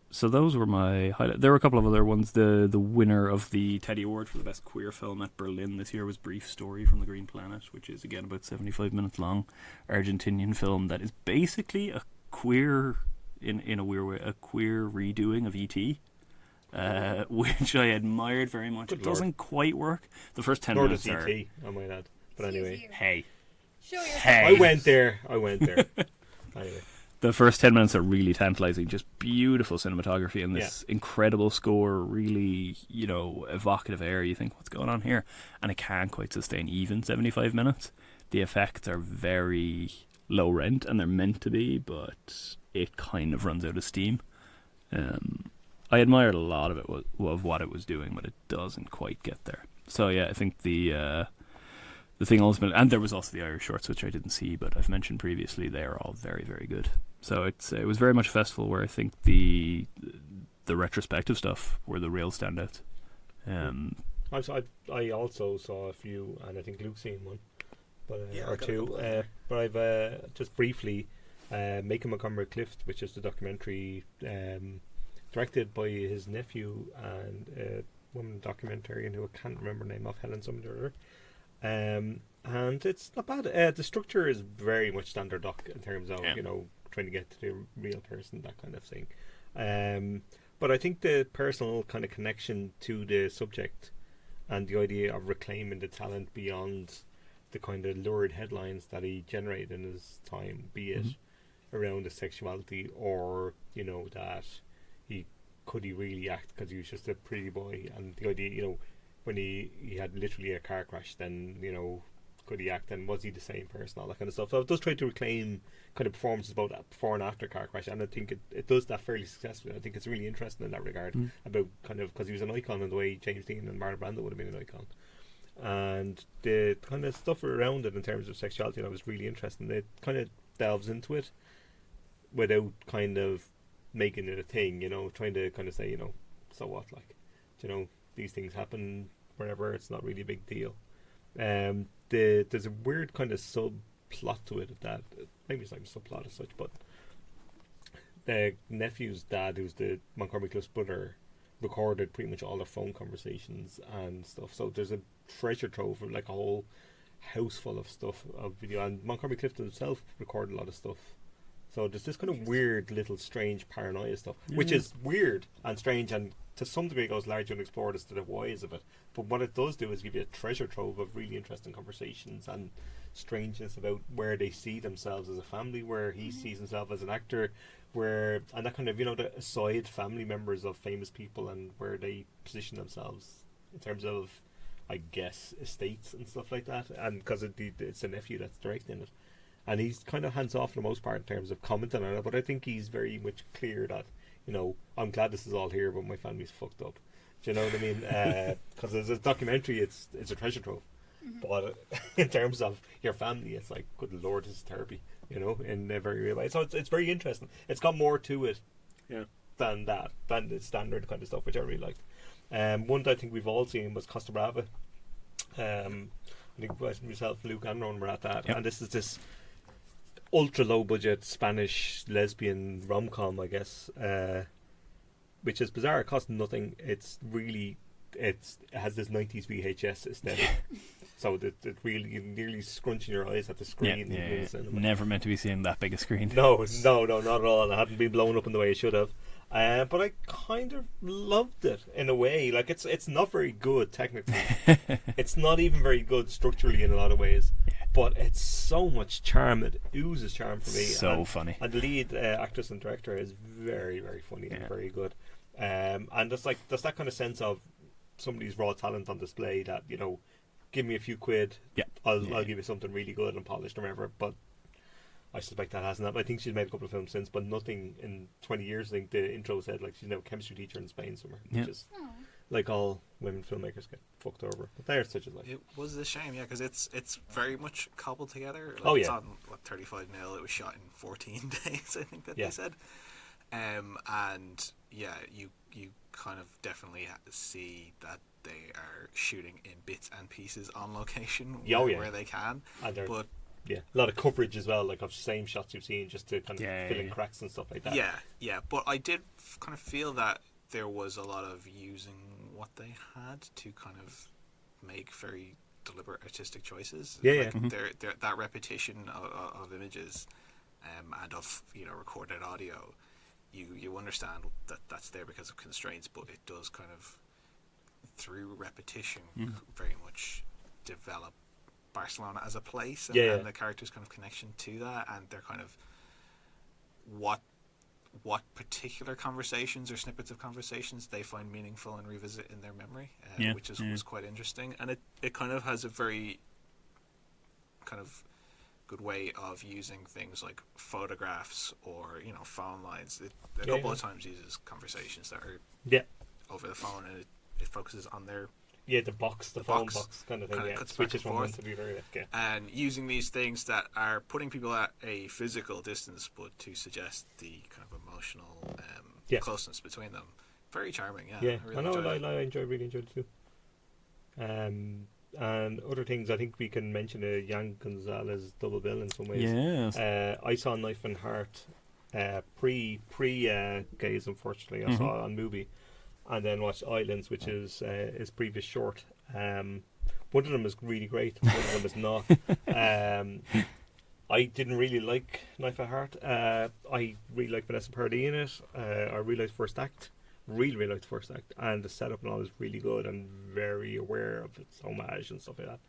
So those were my highlights. There were a couple of other ones. The winner of the Teddy Award for the Best Queer Film at Berlin this year was Brief Story from the Green Planet, which is, again, about 75 minutes long. Argentinian film that is basically a queer, in a weird way, a queer redoing of E.T., which I admired very much. It doesn't quite work. The first 10 minutes are... E.T., I might add. But anyway. Hey. Show yourself. Hey. I went there. Anyway. The first 10 minutes are really tantalizing, just beautiful cinematography and this incredible score, really, evocative air. You think, what's going on here? And it can't quite sustain even 75 minutes. The effects are very low rent, and they're meant to be, but it kind of runs out of steam. I admired a lot of it, of what it was doing, but it doesn't quite get there. So yeah, I think the thing ultimately, and there was also the Irish shorts, which I didn't see, but I've mentioned previously, they are all very, very good. So it was very much a festival where I think the retrospective stuff were the real standouts. I also saw a few, and I think Luke's seen one, or two. But I've just briefly, Macon Montgomery Clift, which is the documentary directed by his nephew and a woman documentarian who I can't remember the name of, Helen something or other. And it's not bad. The structure is very much standard doc in terms of trying to get to the real person, that kind of thing. But I think the personal kind of connection to the subject and the idea of reclaiming the talent beyond the kind of lurid headlines that he generated in his time, be it around his sexuality or that could he really act because he was just a pretty boy, and the idea when he had literally a car crash, then could he act, and was he the same person, all that kind of stuff. So it does try to reclaim kind of performances about that before and after car crash, and I think it does that fairly successfully. I think it's really interesting in that regard about kind of, because he was an icon in the way James Dean and Marlon Brando would have been an icon, and the kind of stuff around it in terms of sexuality was really interesting. It kind of delves into it without kind of making it a thing, trying to kind of say, so what, like, these things happen wherever, it's not really a big deal. There's a weird kind of subplot to it that maybe it's not a subplot as such, but the nephew's dad, who's the Montgomery Clift's brother, recorded pretty much all their phone conversations and stuff. So there's a treasure trove of like a whole house full of stuff of video, and Montgomery Clift himself recorded a lot of stuff. So there's this kind of weird little strange paranoia stuff, which is weird and strange, and to some degree goes largely unexplored as to the whys of it. But what it does do is give you a treasure trove of really interesting conversations and strangeness about where they see themselves as a family, where he sees himself as an actor, and that kind of, the aside family members of famous people and where they position themselves in terms of, I guess, estates and stuff like that. And because it's a nephew that's directing it. And he's kind of hands off for the most part in terms of commenting on it, but I think he's very much clear that, I'm glad this is all here, but my family's fucked up. Do you know what I mean? Because as a documentary, it's a treasure trove. But in terms of your family, it's like, good Lord, this is therapy, in a very real way. So it's very interesting. It's got more to it than the standard kind of stuff, which I really liked. One that I think we've all seen was Costa Brava. I think myself, Luke, and Ron were at that. Yep. And this ultra low budget Spanish lesbian rom-com, I guess, which is bizarre. It costs nothing. It has this 90s VHS aesthetic. So that really, you're nearly scrunching your eyes at the screen. Never meant to be seeing that big a screen. No, not at all. And it hadn't been blown up in the way it should have. But I kind of loved it in a way. Like, it's not very good technically. It's not even very good structurally in a lot of ways. but it's so much charm. It oozes charm for me. So funny. And the lead actress and director is very, very funny and very good. And there's that kind of sense of somebody's raw talent on display that, you know, give me a few quid, I'll give you something really good and polished or whatever. But I suspect that hasn't happened. I think she's made a couple of films since, but nothing in 20 years. I think the intro said like she's now a chemistry teacher in Spain somewhere, which is like all women filmmakers get fucked over. But they're such a life. It was a shame, yeah, because it's very much cobbled together. Like, it's on 35mm. It was shot in 14 days, I think that they said. And yeah, you kind of definitely see that they are shooting in bits and pieces on location where they can. But a lot of coverage as well, like of same shots you've seen, just to kind of fill in cracks and stuff like that. Yeah. But I did kind of feel that there was a lot of using what they had to kind of make very deliberate artistic choices. That repetition of images and of, you know, recorded audio. You understand that that's there because of constraints, but it does kind of, through repetition, very much develop Barcelona as a place and the characters' kind of connection to that, and their kind of what particular conversations or snippets of conversations they find meaningful and revisit in their memory, which was quite interesting. And it kind of has a very kind of good way of using things like photographs or, you know, phone lines. A couple of times uses conversations that are over the phone, and it focuses on their the phone box kind of thing. Switches from one to the other. And using these things that are putting people at a physical distance, but to suggest the kind of emotional closeness between them. Very charming. I really enjoyed it too. And other things, I think we can mention a Jan Gonzalez double bill in some ways. Yes. I saw Knife and Heart pre Gaze, unfortunately. I saw it on Movie, and then watched Islands, which is his previous short. One of them is really great, one of them is not. I didn't really like Knife and Heart. I really like Vanessa Paradis in it. I really liked First Act. Really liked the first act, and the setup and all is really good and very aware of its homage and stuff like that.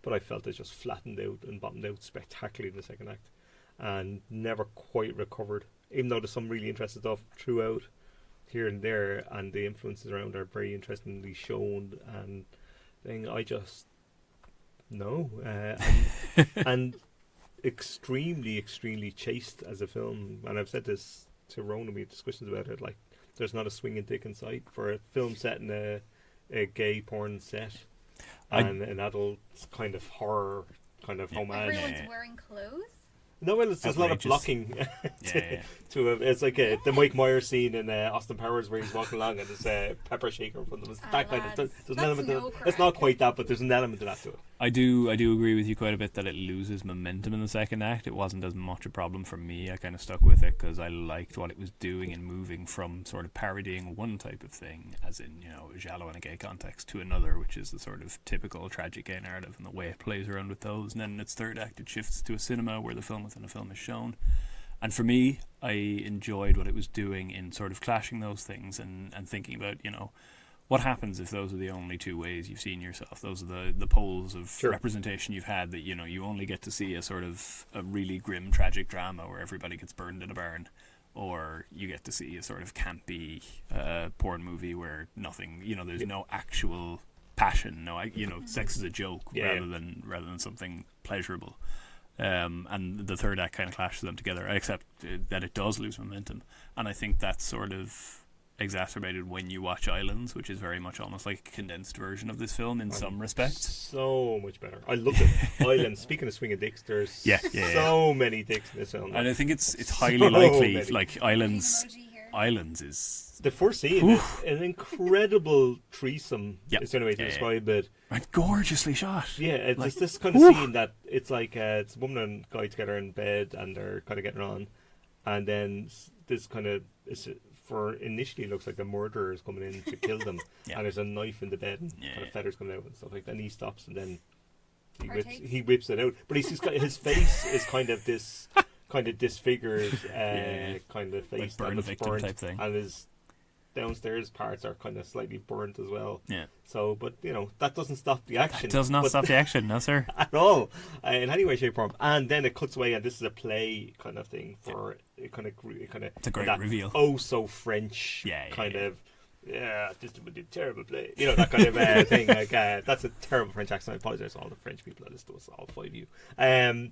But I felt it just flattened out and bottomed out spectacularly in the second act, and never quite recovered. Even though there's some really interesting stuff throughout, here and there, and the influences around are very interestingly shown. And I just and extremely chaste as a film. And I've said this to Ronan, we had discussions about it. Like, there's not a swinging dick in sight for a film set in a gay porn set and an adult kind of horror kind of homage. Everyone's wearing clothes? No, well, there's a lot of blocking to it. It's like the Mike Myers scene in Austin Powers where he's walking along and there's a pepper shaker in front of him. It's that kind of, there's an element it's not quite that, but there's an element of that to it. I do agree with you quite a bit that it loses momentum in the second act. It wasn't as much a problem for me. I kind of stuck with it because I liked what it was doing and moving from sort of parodying one type of thing, as in, you know, giallo in a gay context, to another, which is the sort of typical tragic gay narrative, and the way it plays around with those. And then in its third act it shifts to a cinema where the film within a film is shown. And for me, I enjoyed what it was doing in sort of clashing those things and thinking about, you know, what happens if those are the only two ways you've seen yourself? Those are the poles of representation you've had, that, you know, you only get to see a sort of a really grim, tragic drama where everybody gets burned in a barn, or you get to see a sort of campy porn movie where nothing, you know, there's no actual passion, no, you know, sex is a joke rather than something pleasurable. And the third act kind of clashes them together, except that it does lose momentum. And I think that's sort of exacerbated when you watch Islands, which is very much almost like a condensed version of this film in some respects. So much better. I love it. Islands, speaking of swinging dicks, there's so many dicks in this film. And I think it's highly likely, like Islands is... The first scene is an incredible threesome, is the only way to describe it. And gorgeously shot. Yeah, it's this kind of scene that it's like it's a woman and guy together in bed and they're kind of getting on, and then this kind of initially looks like the murderer is coming in to kill them, and there's a knife in the bed and kind of feathers coming out and stuff like that, and he stops and then he whips it out, but his face is kind of this kind of disfigured kind of face, like burn victim type thing, and his downstairs parts are kind of slightly burnt as well. Yeah. So, but that doesn't stop the action. It does not stop the action, no sir. At all, in any way, shape, or form. And then it cuts away, and this is a play kind of thing for it kind of. It's a great reveal. Oh, so French. Of. Yeah, this would be a terrible play. That kind of thing. Like that's a terrible French accent. I apologize to all the French people that listen to us, all 5 of you. And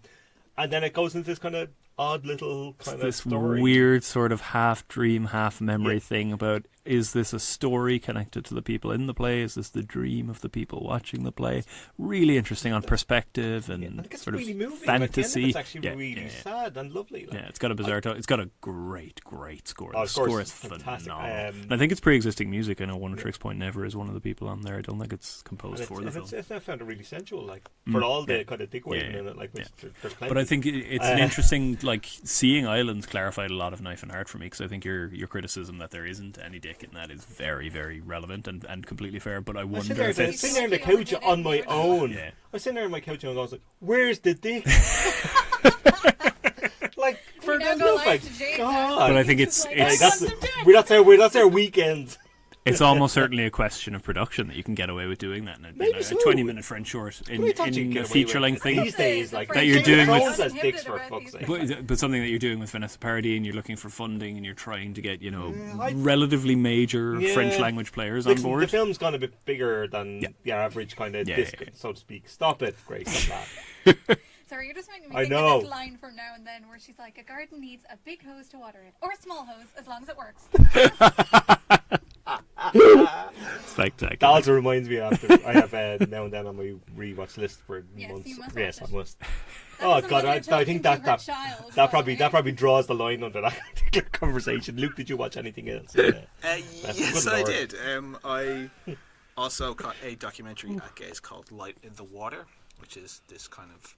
then it goes into this kind of odd little kind of story. Weird sort of half dream, half memory thing about, is this a story connected to the people in the play? Is this the dream of the people watching the play? Really interesting on perspective and sort really of moving. fantasy. It's actually really sad and lovely. Yeah, it's got a bizarre tone. It's got a great score. The score is fantastic. phenomenal. And I think it's pre-existing music. I know One Tricks Point Never is one of the people on there. I don't think it's composed for the film. I found it really sensual, for all the kind of dick waving in it. There's plenty. But I think it's an interesting, Seeing Islands clarified a lot of Knife and Heart for me, because I think your criticism that there isn't any dick in that is very, very relevant and completely fair. But I wonder if it's... sitting there on the couch on my own. Yeah. I was sitting there on my couch and I was like, where's the dick? For the love of God. But I think it's that's our weekend. It's almost certainly a question of production that you can get away with doing that in a 20-minute French short in a feature-length thing these days, that you're doing with dicks for fuck's sake. But something that you're doing with Vanessa Paradis, and you're looking for funding, and you're trying to get relatively major French language players on board. The film's gone a bit bigger than your average kind of disc, so to speak. Stop it, Grace. Sorry, you're just making me think of this line from Now and Then where she's like, a garden needs a big hose to water it, or a small hose, as long as it works. That also reminds me after I have Now and Then on my rewatch list for months. Yes, I must. Oh God, I think that probably draws the line under that particular conversation. Luke, did you watch anything else? Yes, I did. I also caught a documentary at Gaze called Light in the Water, which is this kind of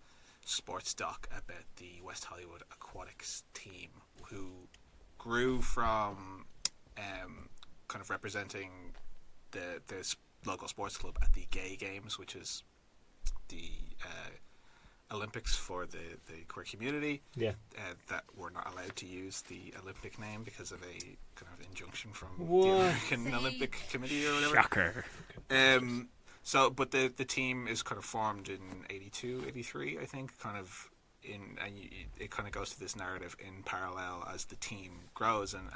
sports doc about the West Hollywood Aquatics team, who grew from kind of representing the local sports club at the Gay Games, which is the Olympics for the queer community. That we're not allowed to use the Olympic name because of a kind of injunction from the American Olympic Committee or whatever. Shocker. But the team is kind of formed in 82, 83, I think, it kind of goes to this narrative in parallel as the team grows and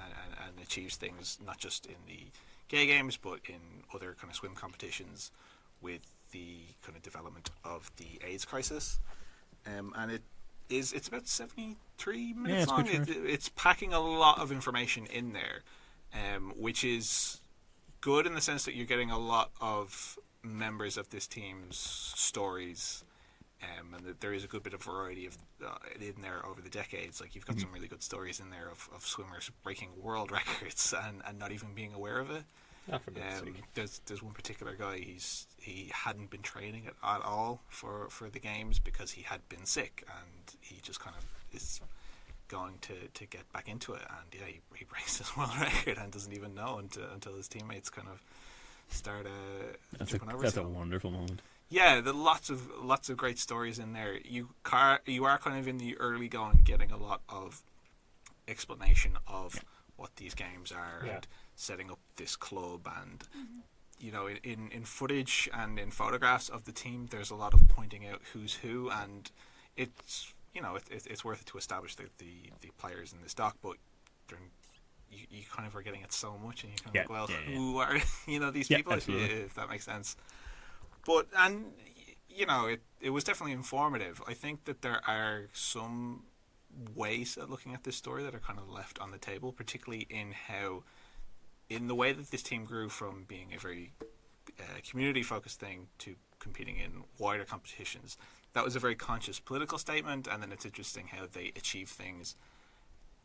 achieves things, not just in the Gay Games, but in other kind of swim competitions with the kind of development of the AIDS crisis. And it's about 73 minutes long. It's packing a lot of information in there, which is good in the sense that you're getting a lot of members of this team's stories, and that there is a good bit of variety of in there over the decades. You've got some really good stories in there of swimmers breaking world records and not even being aware of it. There's one particular guy, he hadn't been training at all for the games because he had been sick, and he just kind of is going to get back into it, and he breaks his world record and doesn't even know until his teammates kind of start jumping over. That's a wonderful moment. Yeah, there are lots of great stories in there. You are kind of in the early going, getting a lot of explanation of what these games are and setting up this club, and in footage and in photographs of the team, there's a lot of pointing out who's who, and it's it's worth it to establish the players in this doc, but you kind of are getting it so much, and you're kind of who are these people, if that makes sense. But it was definitely informative. I think that there are some ways of looking at this story that are kind of left on the table, particularly in the way that this team grew from being a very community focused thing to competing in wider competitions. That was a very conscious political statement, and then it's interesting how they achieve things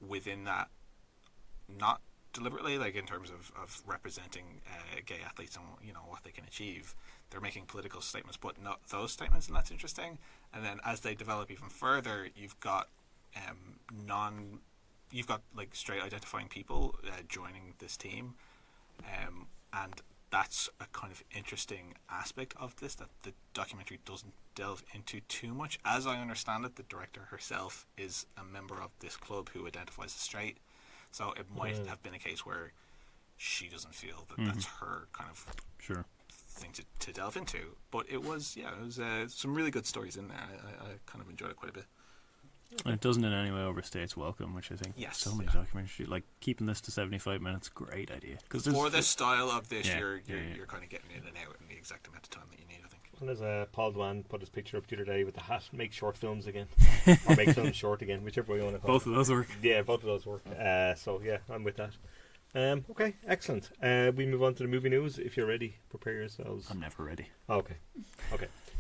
within that, not deliberately, in terms of representing gay athletes and what they can achieve. They're making political statements, but not those statements, and that's interesting. And then as they develop even further, you've got straight identifying people joining this team, and that's a kind of interesting aspect of this that the documentary doesn't delve into too much. As I understand it, the director herself is a member of this club who identifies as straight, so it might have been a case where she doesn't feel that that's her kind of thing to delve into. But it was some really good stories in there. I kind of enjoyed it quite a bit. And it doesn't in any way overstay its welcome, which I think so many documentaries, like keeping this to 75 minutes, great idea. Cause for the style of this, you're kind of getting in and out in the exact amount of time that you need, I think. And there's Paul Dwan put his picture up the other day with the hat, make short films again. Or make films short again, whichever way you want to call it. Both of those work. Yeah, both of those work. So yeah, I'm with that. Okay, excellent. We move on to the movie news. If you're ready, prepare yourselves. I'm never ready. Okay.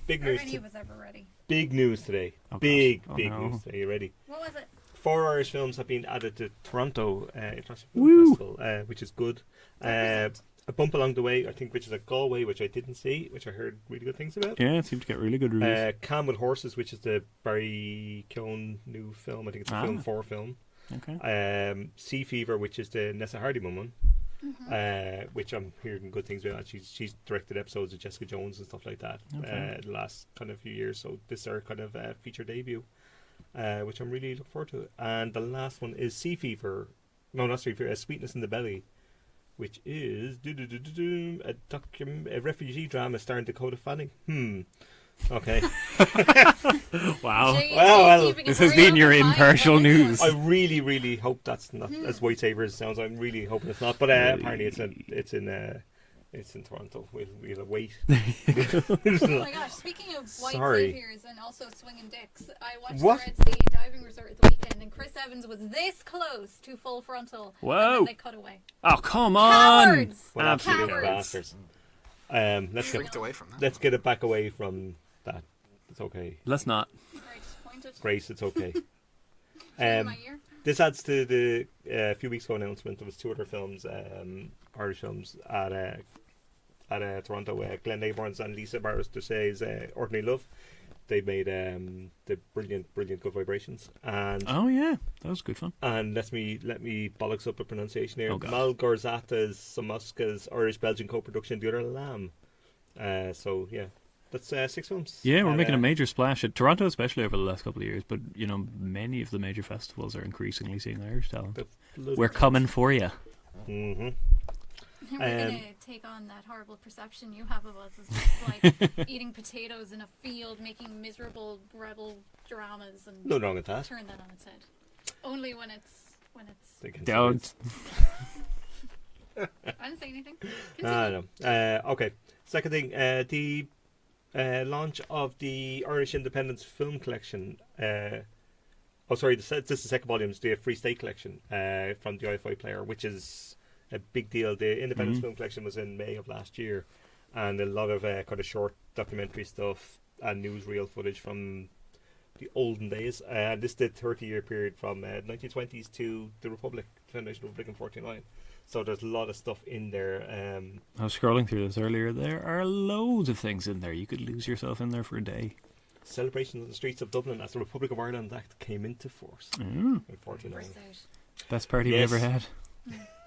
Big news. Are any of us ever ready? Big news today. Oh, big no. news. Are you ready? What was it? 4 Irish films have been added to Toronto International Film Festival, which is good. A bump along the way, I think, which is a Galway, which I didn't see, which I heard really good things about. Yeah, it seemed to get really good reviews. Calm with Horses, which is the Barry Keoghan new film. I think it's a film 4 film. Okay. Sea Fever, which is the Nessa Hardiman one. Which I'm hearing good things about. She's directed episodes of Jessica Jones and stuff like that the last kind of few years. So this is her kind of feature debut, which I'm really looking forward to. And the last one is Sea Fever. No, not Sea Fever. Sweetness in the Belly, which is a refugee drama starring Dakota Fanning. Okay. Wow. Well, this has been your impartial news. I really, really hope that's not as white saver as it sounds. I'm really hoping it's not. But apparently it's in Toronto. We'll wait. Oh my gosh! Speaking of white saviors and also swinging dicks, I watched the Red Sea Diving Resort the weekend, and Chris Evans was this close to full frontal. Whoa! And then they cut away. Oh, come on! Cowards! Well, absolute Cowards. bastards. Let's get it back away from that. It's okay. Let's not. Very disappointed. Grace, it's okay. My ear. This adds to the few weeks ago announcement. There was 2 other films, Irish films at Toronto. Glenn Aborn's and Lisa Barros Ducey's Ordinary Love. They made the brilliant Good Vibrations. And oh yeah, that was good fun. And let me bollocks up a pronunciation here. Oh, God. Mal Gorzata's Samoska's Irish-Belgian co-production, The Other Lamb. So yeah, that's 6 films. Yeah, we're making a major splash at Toronto, especially over the last couple of years. But you know, many of the major festivals are increasingly seeing Irish talent. We're coming for you. Mm-hmm. We're going to take on that horrible perception you have of us as just like eating potatoes in a field, making miserable rebel dramas, and no wrong with that. Turn that on its head. Only when it's. Don't. I didn't say anything. No. Okay. Second thing, the launch of the Irish Independence Film Collection. This is the second volume. It's the Free State Collection from the IFI Player, which is a big deal. The Independence Film Collection was in May of last year, and a lot of kind of short documentary stuff and newsreel footage from the olden days. This is the 30-year period from 1920s to the Republic, Foundation of the Republic in 49. So there's a lot of stuff in there. I was scrolling through this earlier. There are loads of things in there. You could lose yourself in there for a day. Celebrations on the streets of Dublin as the Republic of Ireland Act came into force in 49. Best party we ever had.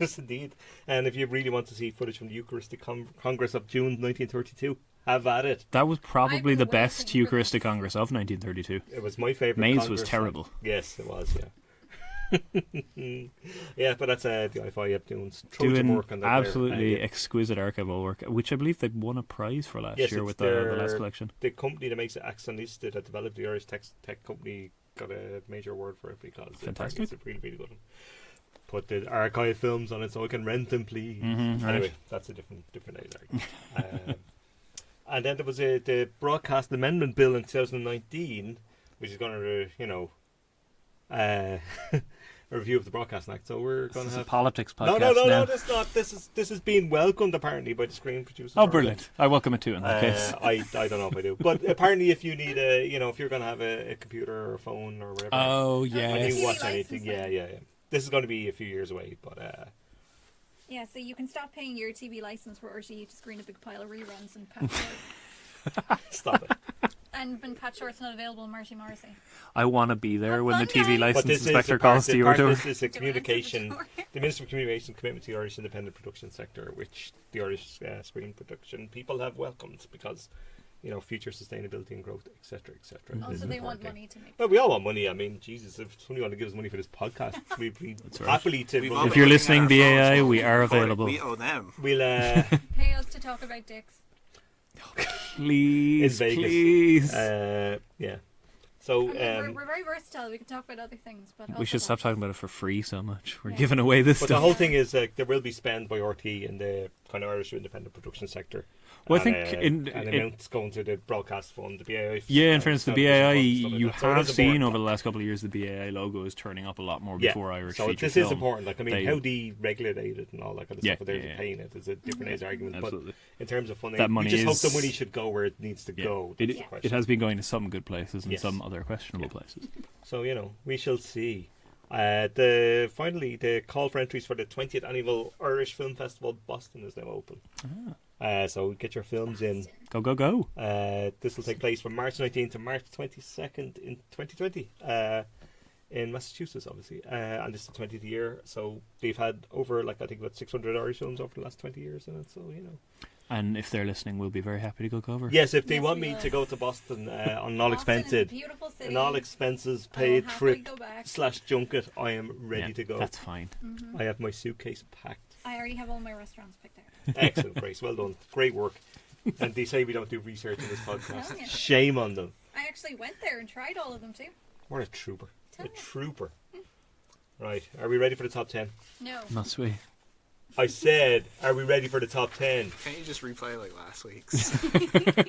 Yes, indeed. And if you really want to see footage from the Eucharistic Congress of June 1932, have at it. That was probably the best Eucharistic Congress of 1932. It was my favourite. May's Congress. was terrible. Yes, it was, yeah. Yeah, but that's the IFI doing work on that absolutely exquisite archival work, which I believe they won a prize for last year with the last collection. The company that makes it, Axonista, that developed the Irish tech company, got a major award for it because fantastic. It's a really, really good one. Put the archive films on it so I can rent them, please. Anyway, that's a different day. And then there was the Broadcast Amendment Bill in 2019, which is going to, a review of the Broadcasting Act. So we're going to have a politics podcast. No, that's not. This is being welcomed apparently by the screen producers. Oh, brilliant! I welcome it too in that case. I don't know if I do, but apparently, if you need if you're going to have a computer or a phone or whatever. Oh yeah. When you watch anything, yeah. This is going to be a few years away, but yeah, so you can stop paying your TV license for RTE to screen a big pile of reruns and Pat Short. Stop it. And when Pat Short's not available, Marty Morrissey. I want to be there when the TV guys. license inspector calls to your door. This is a communication. The Minister of Communication commitment to the Irish independent production sector, which the Irish screen production people have welcomed because future sustainability and growth, etc., etc. Also, they want money to make. Well, we all want money. I mean, Jesus, if somebody want to give us money for this podcast, we'd be happily to. If you're listening, the AI, we are available. We owe them. We'll pay us to talk about dicks. Please, in Vegas. please. Yeah. So we're very versatile. We can talk about other things, but we should stop talking about it for free so much. We're giving away this but stuff. the whole thing is there will be spend by RT in the kind of Irish independent production sector. Well, I think and amounts going to the broadcast fund, the BAI. Yeah, in fairness, the BAI, you so have seen over the last couple of years the BAI logo is turning up a lot more before Irish so feature this film. is important. Like, I mean, how deregulated and all that kind of stuff, they're paying it is a different argument. Absolutely. But in terms of funding, that money we just hope the money should go where it needs to go. It has been going to some good places and some other questionable places. So, we shall see. Finally, the call for entries for the 20th annual Irish Film Festival Boston is now open. So get your films in. Go. This will take place from March 19th to March 22nd in 2020 in Massachusetts, obviously. And this is the 20th year. So they've had over, I think, about 600 Irish films over the last 20 years in it. So, And if they're listening, we'll be very happy to go cover. Yes, if they want me to go to Boston on all expenses, city. an all expenses paid trip / junket, I am ready to go. That's fine. I have my suitcase packed. I already have all my restaurants picked out. Excellent, Grace. Well done. Great work. And they say we don't do research in this podcast. Shame on them. I actually went there and tried all of them too. What a trooper. Trooper. Right. Are we ready for the top 10? No. Must we? I said, are we ready for the top 10? Can't you just replay like last week's?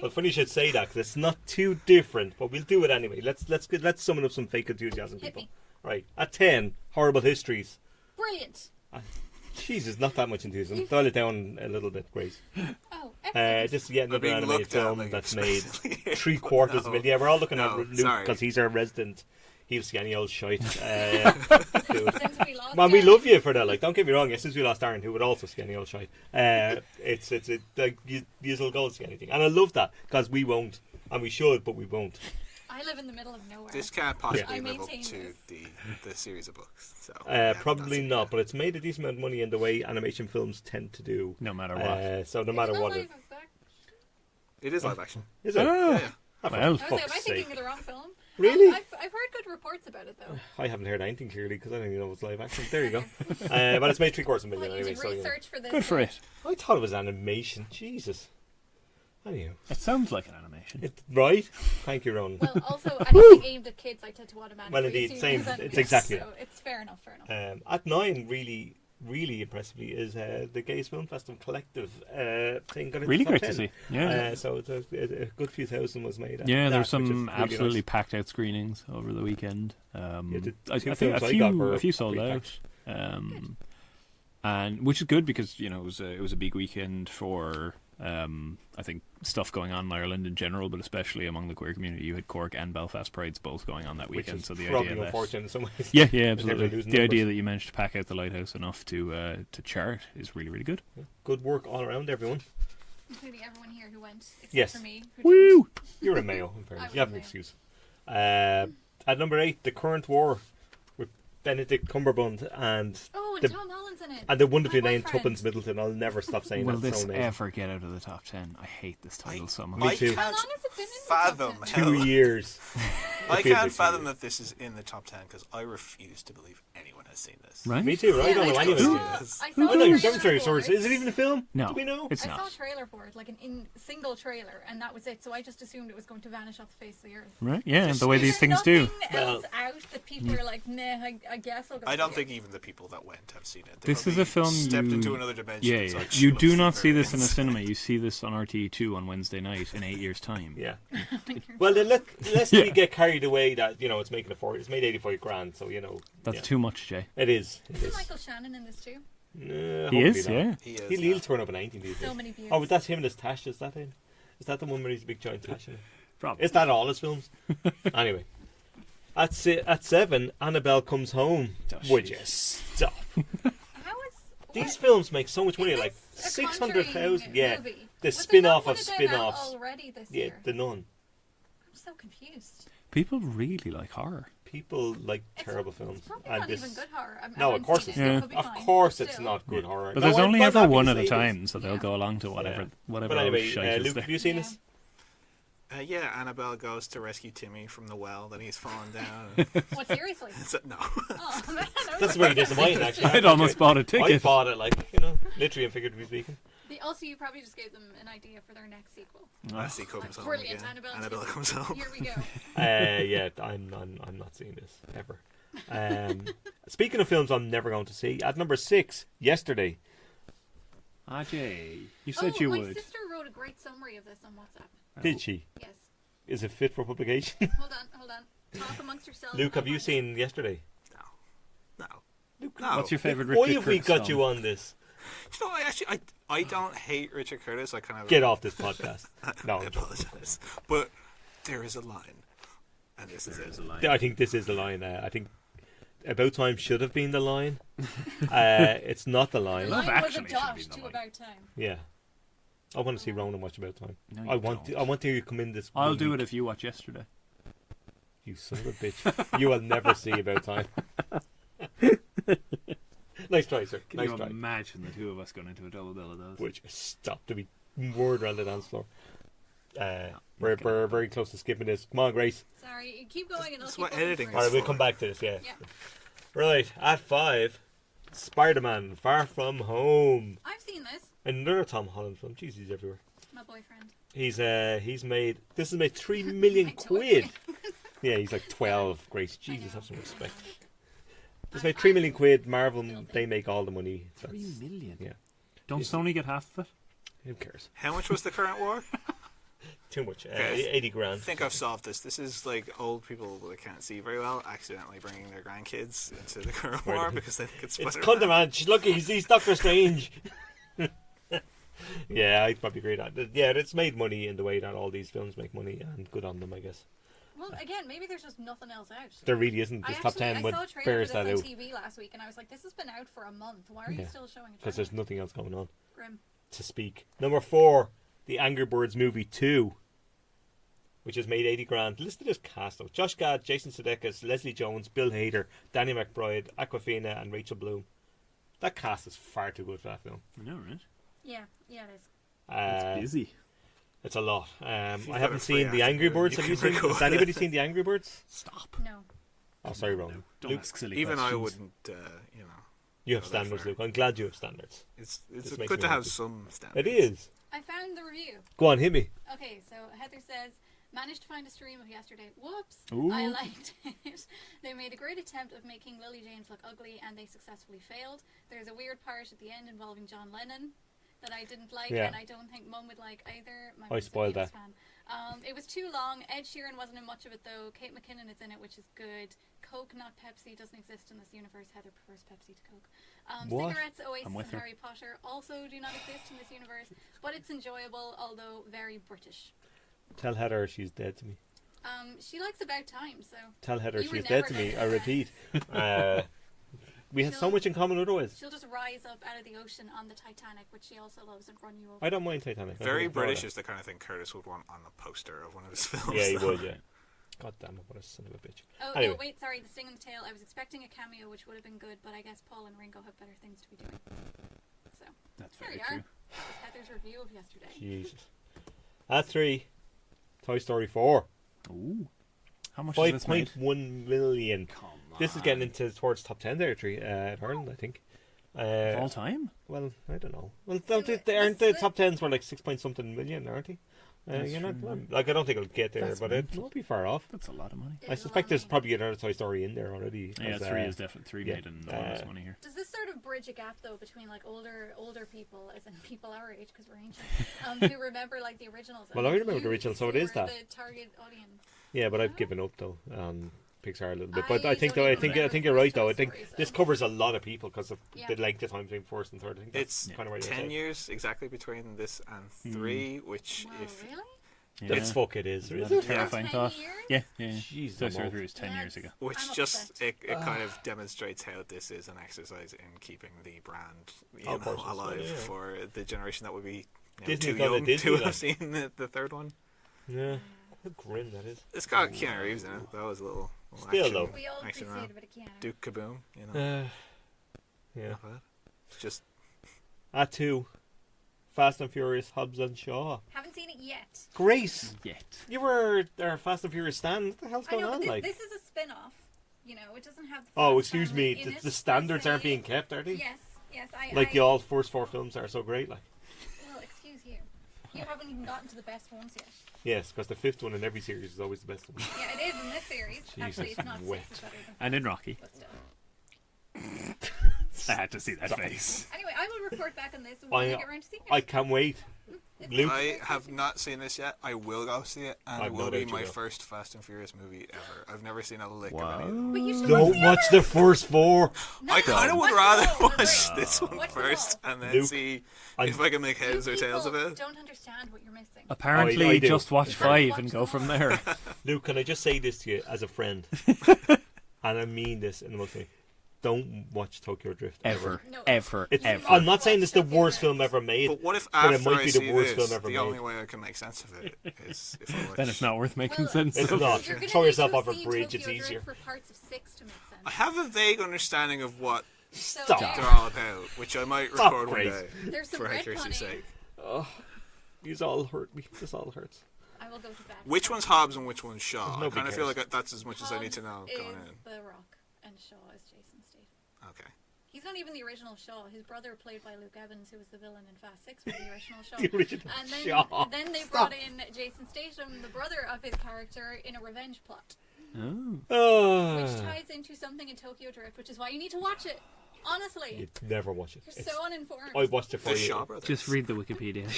Well, funny you should say that, because it's not too different, but we'll do it anyway. Let's summon up some fake enthusiasm, people. Right. At 10, Horrible Histories. Brilliant. Jesus, not that much enthusiasm. Dial it down a little bit, Grace. Oh, excellent. Just yet another animated film that's made 3/4 of it. Yeah, we're all looking at Luke because he's our resident. He'll scanny old shite. Since we lost Man, we love you for that. Like, don't get me wrong. Since we lost Aaron, who would also scanny old shite. It's like you'll go scanny thing, and I love that because we won't, and we should, but we won't. I live in the middle of nowhere. This can't possibly live up to the series of books. So probably not, but it's made a decent amount of money in the way animation films tend to do. No matter what. So no matter what. It is live action. Is it? Yeah. Well, am I thinking of the wrong film? Really? I've heard good reports about it though. I haven't heard anything clearly because I don't even know it's live action. There you go. But it's made 750 million anyway. So for this. Good for it. I thought it was animation. Jesus. Anyhow. It sounds like an animation. Right? Thank you, Ron. Well, also anything aimed at kids, I tend to automatically. Well, indeed, same. It's exactly. So it's fair enough. At 9, really impressively, is the Gays Film Festival Collective thing. Really great 10. To see. Yeah. So a good few thousand was made. Yeah, there's some really absolutely packed out screenings over the weekend. I think a few sold out. And which is good because it was a big weekend for I think stuff going on in Ireland in general, but especially among the queer community. You had Cork and Belfast Prides both going on that weekend. So the idea unfortunate in some ways. Yeah, absolutely. The idea that you managed to pack out the Lighthouse enough to chart is really, really good. Yeah. Good work all around, everyone. Including everyone here who went, except for me. Woo! You're a Mayo, in fairness. You have an excuse. At number 8, The Current War, with Benedict Cumberbatch and Tom Holland's in it. And the wonderfully named Tuppence Middleton. I'll never stop saying that. Will this so ever get out of the top 10? I hate this title so much. Me too. How long has it been in the top 2 10? years. I can't fathom that this is in the top 10 because I refuse to believe anyone has seen this. Right? Me too. I don't know anyone has seen this. Is it even a film? No. Do we know? It's I not. saw a trailer for it, like a single trailer, and that was it. So I just assumed it was going to vanish off the face of the earth. Right? Yeah, the way these things do. Else out that people are like, nah, I guess I'll go. I don't think even the people that went have seen it. This is a film stepped into another dimension. Yeah, yeah. You do not see this in a cinema. You see this on RTE2 on Wednesday night in 8 years' time. Yeah. Well, then let's we get carried away that it's making it's made 85 grand, so that's too much, Jay. It is. Is Michael Shannon in this too? He is, yeah. He'll turn up in 19 these days. So many views. Oh, but that's him and his tash. Is that him? Is that the one where he's a big giant tash in it? Probably. Is that all his films? Anyway, at 7, Annabelle Comes Home. Would you stop? These films make so much money, like 600,000. Yeah, movie? the spin-off of spin-offs. Already this yeah, year? The Nun. I'm so confused. People really like horror. People like terrible films. It's probably not even good horror. No, of course it's not. Of course it's not good horror. But there's only ever one at a time, so they'll go along to whatever But anyway, shite is Luke, there. have you seen this? Yeah, Annabelle goes to rescue Timmy from the well that he's fallen down. What, seriously? No. Oh, man. That's very disappointing, actually. I'd almost bought a I ticket. bought it, literally and figuratively speaking. Also, you probably just gave them an idea for their next sequel. As he comes home Brilliant, again. Annabelle comes home. Here we go. Yeah, I'm not seeing this ever. Speaking of films I'm never going to see, at number 6, Yesterday. Ajay, you said you my would. sister wrote a great summary of this on WhatsApp. Did she? Yes. Is it fit for publication? Hold on. Talk amongst yourselves. Luke, have you seen Yesterday? No. Luke, No. What's your favourite why Richard have we Curtis got film? you on this? You know, I don't hate Richard Curtis. I kind of Get off this podcast. No, I apologize, but there is a line, and this is it. I think this is the line. I think About Time should have been the line. It's not the The line. Love line was a Actually should dot be the to line. About Time. Yeah. I want to see Ronan watch About Time. No, you I want don't. you to come in this. I'll one do week. it if you watch Yesterday. You son of a bitch. You will never see About Time. Nice try, sir. Can Nice you try. imagine the two of us going into a double bill of those? Which stop to be word around the dance floor. We're very close to skipping this. Come on, Grace. Sorry, keep going and I'll That's keep what looking editing for All it. right, we'll come back to this. Yeah. Yeah. Right at 5, Spider-Man: Far From Home. I've seen this. Another Tom Holland film. Jeez, he's everywhere. My boyfriend. He's made. This has made 3 million My quid. boyfriend. Yeah, he's like 12. Grace, Jesus, know. have some respect. This made 3 million quid. Marvel, they make all the money. 3 million? Yeah. Don't Sony get half of it? Who cares? How much was the current war? Too much. Okay. 80 grand. I think I've solved this. This is like old people that can't see very well accidentally bringing their grandkids into the current war because they think it's It's Spider-Man. Cunderman. Look, he's Doctor Strange. Yeah, I'd probably agree with that. Yeah, it's made money in the way that all these films make money, and good on them, I guess. Well, again, maybe there's just nothing else out. There really isn't. This top 10 I would saw a trailer bears for that this out on TV last week, and I was like, "This has been out for a month. Why are Yeah. you still showing a because trailer?" there's nothing else going on Grim. to speak. Number 4, The Angry Birds Movie 2, which has made 80 grand. Listen to this cast though: Josh Gad, Jason Sudeikis, Leslie Jones, Bill Hader, Danny McBride, Awkwafina, and Rachel Bloom. That cast is far too good for that film. I know, right? Yeah, it is. It's busy. It's a lot. I got a haven't free seen The acting Angry room, Birds. you Have you can seen? record Has anybody seen The Angry Birds? Stop. No. Oh, sorry, Ronan. Don't Luke, ask silly Even I questions. wouldn't, you have go that standards, far. Luke. I'm glad you have standards. It's This makes good me to have happy. some standards. It is. I found the review. Go on, hit me. Okay, so Heather says, managed to find a stream of Yesterday. Whoops. Ooh. I liked it. They made a great attempt of making Lily James look ugly, and they successfully failed. There's a weird part at the end involving John Lennon that I didn't like, Yeah. and I don't think Mum would like either. My I mum's a spoiled Beatles that. Fan. It was too long. Ed Sheeran wasn't in much of it, though. Kate McKinnon is in it, which is good. Coke, not Pepsi, doesn't exist in this universe. Heather prefers Pepsi to Coke. What? Cigarettes, Oasis, I'm with and her. Harry Potter also do not exist in this universe, but it's enjoyable, although very British. Tell Heather she's dead to me. She likes About Time, so Tell Heather You were she's dead to never me. gonna I do repeat. We have so She'll- much in common otherwise. she'll just rise up out of the ocean on the Titanic, which she also loves, and run you over. I don't mind Titanic. I Very don't ignore British that. is the kind of thing Curtis would want on the poster of one of his films. Yeah, he though. would, yeah. God damn it, what a son of a bitch. Oh, Anyway. no, wait, sorry, the Sting in the Tail. I was expecting a cameo, which would have been good, but I guess Paul and Ringo have better things to be doing. So, That's there very you true. are. That was Heather's review of Yesterday. Jesus. At 3, Toy Story 4. Ooh. How much is this made? 5.1 million. Come on. This is getting into towards top 10 territory in Ireland, I think. Of all time? Well, I don't know. Well, So aren't the the top 10s were like 6 point something million, aren't they? That's You know, true. like I don't think it'll get there, That's but it mental. won't be far off. That's a lot of money. I It's a suspect lot there's of money. probably another Toy Story in there already. Yeah, 'cause, 3 is definitely 3 yeah, made enormous money here. Does this sort of bridge a gap, though, between like older people, as in people our age, because we're ancient, who remember like the originals? Well, and I remember the you originals, so it is were that. the target audience. Yeah, but I've given up though. Pixar a little bit, I but I think don't though, I even think remember you're right Toy though. I think Story, so- this covers a lot of people because of Yeah. the length of time between first and third. I think that's It's kind of where you're 10 saying. years exactly between this and 3, which Wow, if really? Yeah. It's fuck it is. Isn't Is that a it? terrifying 10 thought? years? Yeah, yeah. Jeez, Toy I'm Story old. 3 was 10 years ago. which I'm just upset. it kind of demonstrates how this is an exercise in keeping the brand Of course it's alive yeah. for the generation that would be Disney's too got a young Disney to then. have seen the third one. Yeah, how grim that is. It's got Keanu Reeves in it. That was a little Still, action, though. We all action appreciate around. a bit of Keanu. Duke Kaboom, you know. Yeah. Not bad. It's just At 2, Fast and Furious, Hobbs and Shaw. Haven't seen it yet. Grace, Yet. you were our Fast and Furious stan. What the hell's I going know, on? but Like, this is a spin-off. You know, it doesn't have the oh, Fast excuse family me, in it, the standards per aren't se. being kept, are they? Yes, Like the all first 4 films are so great, like. Well, excuse you. You haven't even gotten to the best ones yet. Yes, because the 5th one in every series is always the best one. Yeah, it is in this series. Actually, it's not wet. 6, it's better than And in Rocky. but still. I had to see that face. Anyway, I will report back on this when I get around to seeing it. I can't wait. It's Luke? I have not seen this yet. I will go see it, and I've it no will be doubt you my will. first Fast and Furious movie ever. I've never seen a lick Wow. of any of them. But you should Don't watch the first 4. No, I kind of would watch rather them all, they're watch great. this one Watch them first all. and then Luke, see I'm- if I can make heads You or tails of people it. don't understand what you're missing. Apparently, I do. just watch You 5 watch and them go from all. there. Luke, can I just say this to you as a friend? And I mean this in the most way. Don't watch Tokyo Drift Ever. No. Ever. It's, Ever. I'm not saying it's the worst film ever made. But what if But it after might I be the see worst this, film ever the made. only way I can make sense of it is if I watch... Then it's not worth making Well, sense It's of. not. You're gonna Throw need yourself to off a see bridge, Tokyo it's Drift easier. for parts of 6 to make sense. I have a vague understanding of what So Stop. there. they're all about, which I might Stop, record one Grace. day There's some for red accuracy's punning. sake. Oh, these all hurt me. This all hurts. I will go to bed. Which one's Hobbs and which one's Shaw? I Nobody kind of feel cares. like that's as much as I need to know Hobbs going is in. The Rock, and Shaw is Jason Statham. Okay. He's not even the original Shaw. His brother, played by Luke Evans, who was the villain in Fast 6, was the original Shaw. The original and then, Shaw. then they brought in Jason Statham, the brother of his character, in a revenge plot, Oh. which Oh, ties into something in Tokyo Drift, which is why you need to watch it. Honestly, you'd never watch it. you're so uninformed. I watched it for The you. Shaw brothers. Just read the Wikipedia.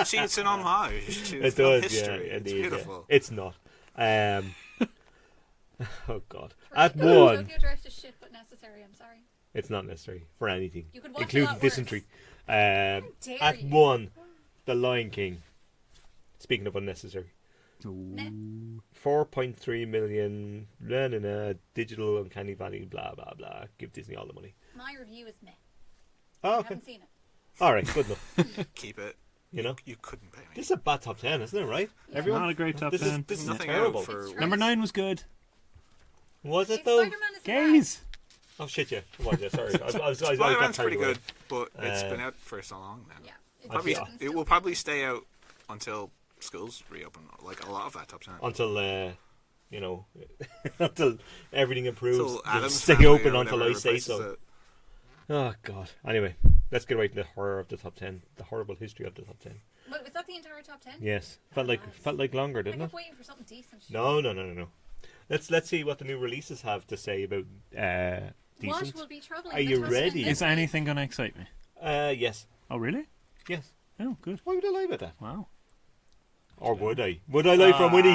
See, it's an homage to It film does, history. yeah. It's Indeed, beautiful. yeah. It's not. Oh God. For At me, one, Tokyo Drift is shit, but necessary. I'm sorry. it's not necessary for anything, You could watch a including lot worse. dysentery. dare At you. 1, The Lion King. Speaking of unnecessary, Nah. 4.3 million. Digital uncanny valley. Blah blah blah. Give Disney all the money. My review is meh. Oh, I okay. haven't seen it. All right. Good enough. Keep it. You know, You couldn't pay me. this is a bad top 10, isn't it? Right? Everyone. Not a great top This 10. is Nothing terrible. out for It's Number 9 was good. Was it If though? Spider-Man is Gaze. Oh shit! Yeah. It was, yeah. Sorry. I Spider-Man's got pretty carried away. good, but it's Uh, been out for so long now. Yeah. Probably, feel- it will probably stay out until schools reopen, like a lot of that top 10. Until you know, until everything improves. Until You'll Adam's stay Family open or until whatever I say replaces so. it. Oh God. Anyway, let's get right to the horror of the top 10. The horrible history of the top 10. Wait, was that the entire top 10? Yes. Felt like longer, I didn't it? kept waiting for something decent. No. Let's see what the new releases have to say about What decent. will be troubling? Are the you Tuscan ready? this Is week? anything going to excite me? Yes. Oh, really? Yes. Oh, good. Why would I lie about that? Wow. Or would I? Would I lie from Winnie?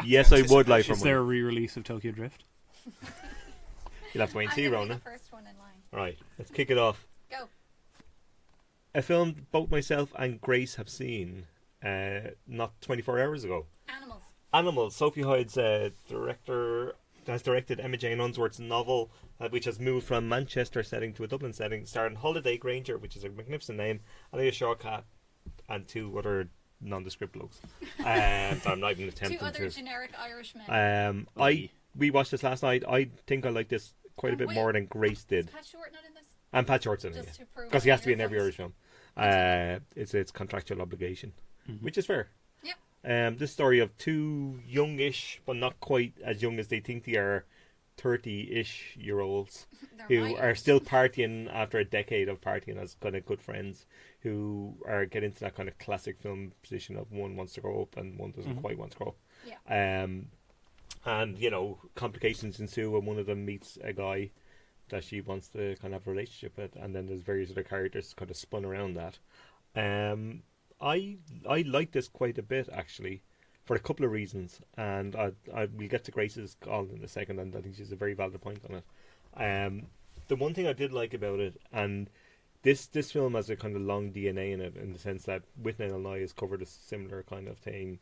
Yes, I would lie from Is there a Winnie. re-release of Tokyo Drift? You'll have to wait and I'm see, gonna be Rona. the first one in line. Right. Let's kick it off. Go. A film both myself and Grace have seen not 24 hours ago. Animals. Animals. Sophie Hyde's director has directed Emma Jane Unsworth's novel, which has moved from Manchester setting to a Dublin setting, starring Holiday Granger, which is a magnificent name, Alia Shawkat, and 2 other nondescript blokes. That I'm not even 2 attempting other to. generic Irishmen. We watched this last night. I think I like this quite a bit Wait. more than Grace did. Is Pat Short not in this? And Pat Short's in it, Just to prove because he all has to be in your every Irish films. film. It's contractual obligation, which is fair. Yep. This story of 2 youngish, but not quite as young as they think they are, 30-ish year olds They're who minors. are still partying after a decade of partying as kind of good friends, who are get into that kind of classic film position of one wants to grow up and one doesn't quite want to grow up. Yeah. And you know, complications ensue when one of them meets a guy that she wants to kind of have a relationship with, and then there's various other characters kind of spun around that. I like this quite a bit actually, for a couple of reasons, and we'll get to Grace's call in a second, and I think she's a very valid point on it. The one thing I did like about it, and this film has a kind of long DNA in it, in the sense that With Nail and I has covered a similar kind of thing.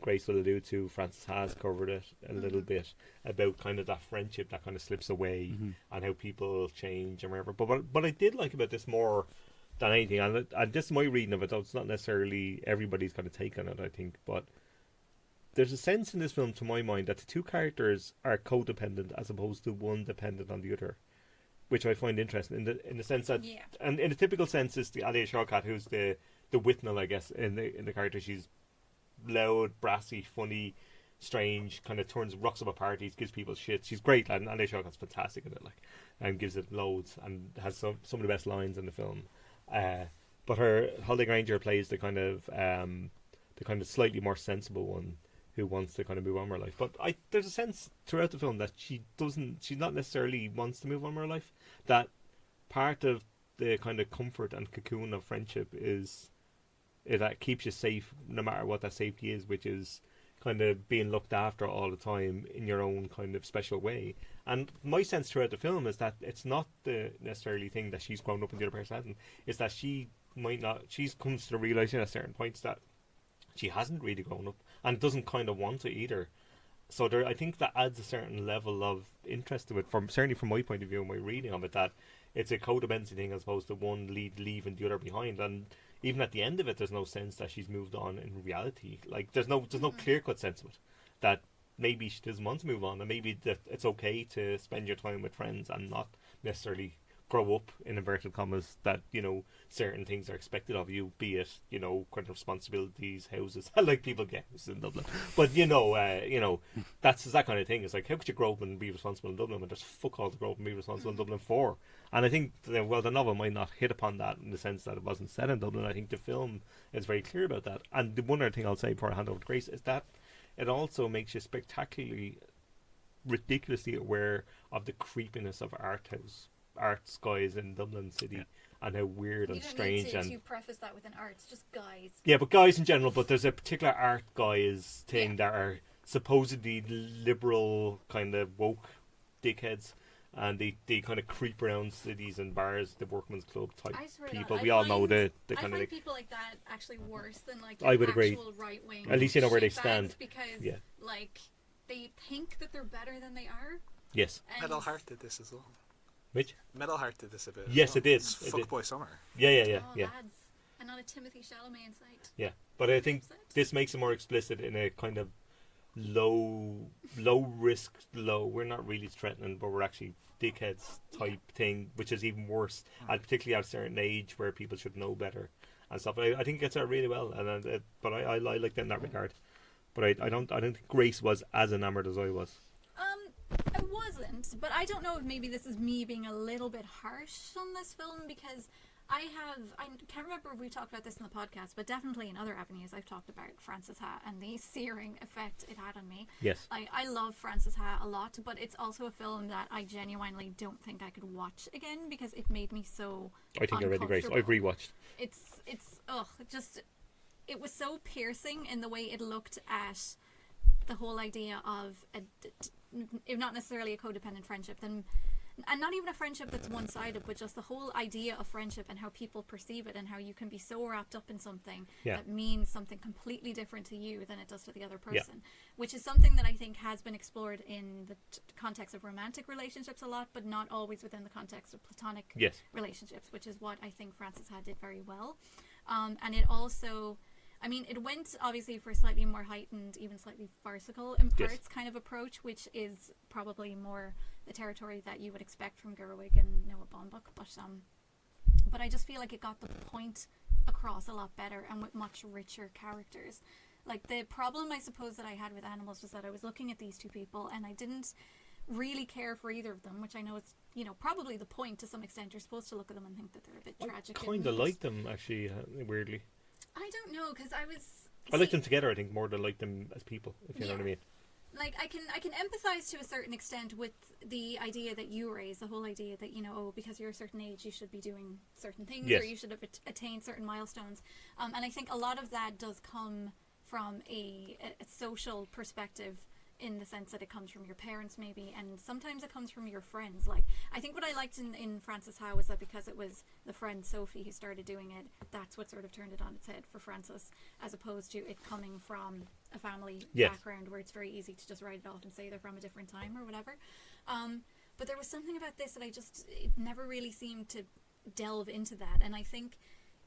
Grace will allude to, Francis has covered it a little bit, about kind of that friendship that kind of slips away and how people change and whatever. But what I did like about this more than anything, and this is my reading of it, though it's not necessarily everybody's kind of take on it, I think, but there's a sense in this film, to my mind, that the 2 characters are codependent as opposed to one dependent on the other, which I find interesting in the sense that, and in the typical sense, is the Alia Shawkat, who's the the Whitnell, I guess, in the character. She's loud, brassy, funny, strange, kind of rocks up at parties, gives people shit. She's great, and Alicia Shawkins fantastic at it, like, and gives it loads, and has some of the best lines in the film. But her Holly Granger plays the kind of slightly more sensible one who wants to kind of move on with her life. But there's a sense throughout the film that she's not necessarily wants to move on with her life. That part of the kind of comfort and cocoon of friendship is that keeps you safe no matter what that safety is, which is kind of being looked after all the time in your own kind of special way. And my sense throughout the film is that it's not the necessarily thing that she's grown up in the other person hasn't. It's that she comes to the realization at certain points that she hasn't really grown up and doesn't kind of want to either. So I think that adds a certain level of interest to it, certainly from my point of view and my reading of it, that it's a codependency thing as opposed to one leaving the other behind. And even at the end of it, there's no sense that she's moved on in reality. Like, there's no clear-cut sense of it, that maybe she doesn't want to move on, and maybe that it's okay to spend your time with friends and not necessarily grow up, in inverted commas, that, you know, certain things are expected of you, be it, you know, kind of responsibilities, houses. Like, people get houses in Dublin, but you know, that's that kind of thing. It's like, how could you grow up and be responsible in Dublin when there's fuck all to grow up and be responsible in Dublin for? And I think, well, the novel might not hit upon that in the sense that it wasn't set in Dublin. I think the film is very clear about that. And the one other thing I'll say before I hand over to Grace is that it also makes you spectacularly, ridiculously aware of the creepiness of arts guys in Dublin City, and how weird and strange. You don't need to preface that with an arts, just guys. Yeah, but guys in general. But there's a particular art guys thing that are supposedly liberal, kind of woke dickheads, and they kind of creep around cities and bars, the workman's club type people. We all know the kind of. I find people like that actually worse than like I would agree. Actual right wing. At least you know where they stand. Because like they think that they're better than they are. Yes. Metal Heart did this as well. Which? Metal Heart did this a bit. Yes, it did. Fuckboy Summer. Yeah. Oh, lads. And not a Timothy Chalamet in sight. Yeah, but I think this makes it more explicit in a kind of low risk. We're not really threatening, but we're actually dickheads type thing, which is even worse, and particularly at a certain age where people should know better and stuff. I think it gets out really well, and but I like that in that regard. But I don't think Grace was as enamored as I was. I wasn't, but I don't know if maybe this is me being a little bit harsh on this film, because I can't remember if we talked about this in the podcast, but definitely in other avenues I've talked about Frances Ha and the searing effect it had on me. Yes. I love Frances Ha a lot, but it's also a film that I genuinely don't think I could watch again because it made me so I think I read the Grace. I've rewatched. It was so piercing in the way it looked at the whole idea of if not necessarily a codependent friendship, then, and not even a friendship that's one-sided, but just the whole idea of friendship and how people perceive it, and how you can be so wrapped up in something that means something completely different to you than it does to the other person, which is something that I think has been explored in the context of romantic relationships a lot, but not always within the context of platonic relationships, which is what I think Frances Ha did very well. And it also, I mean, it went obviously for a slightly more heightened, even slightly farcical in parts kind of approach, which is probably more the territory that you would expect from Gerwig and Noah Baumbach. But I just feel like it got the point across a lot better and with much richer characters. Like, the problem I suppose that I had with Animals was that I was looking at these two people and I didn't really care for either of them, which I know is, you know, probably the point to some extent. You're supposed to look at them and think that they're a bit tragic. I kind of like them, actually, weirdly. I don't know, because I like them together, I think, more than like them as people, if you know what I mean. Like, I can empathize to a certain extent with the idea that you raise, the whole idea that, you know, because you're a certain age, you should be doing certain things, or you should have attained certain milestones. And I think a lot of that does come from a social perspective, in the sense that it comes from your parents maybe, and sometimes it comes from your friends. Like, I think what I liked in Frances Ha was that because it was the friend Sophie who started doing it, that's what sort of turned it on its head for Frances, as opposed to it coming from a family background where it's very easy to just write it off and say they're from a different time or whatever. But there was something about this that it never really seemed to delve into that, and I think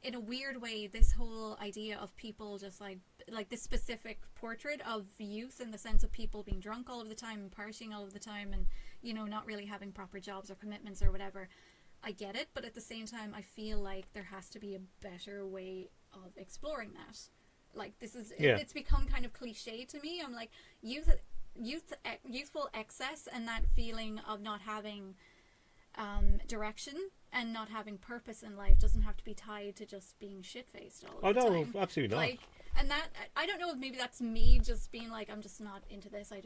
in a weird way, this whole idea of people just like this specific portrait of youth, in the sense of people being drunk all of the time and partying all of the time, and, you know, not really having proper jobs or commitments or whatever, I get it, but at the same time, I feel like there has to be a better way of exploring that. Like, this is, it's become kind of cliche to me. I'm like, youthful excess and that feeling of not having direction and not having purpose in life doesn't have to be tied to just being shit-faced all the time. No, absolutely not. Like, and that, I don't know if maybe that's me just being like, I'm just not into this. I'm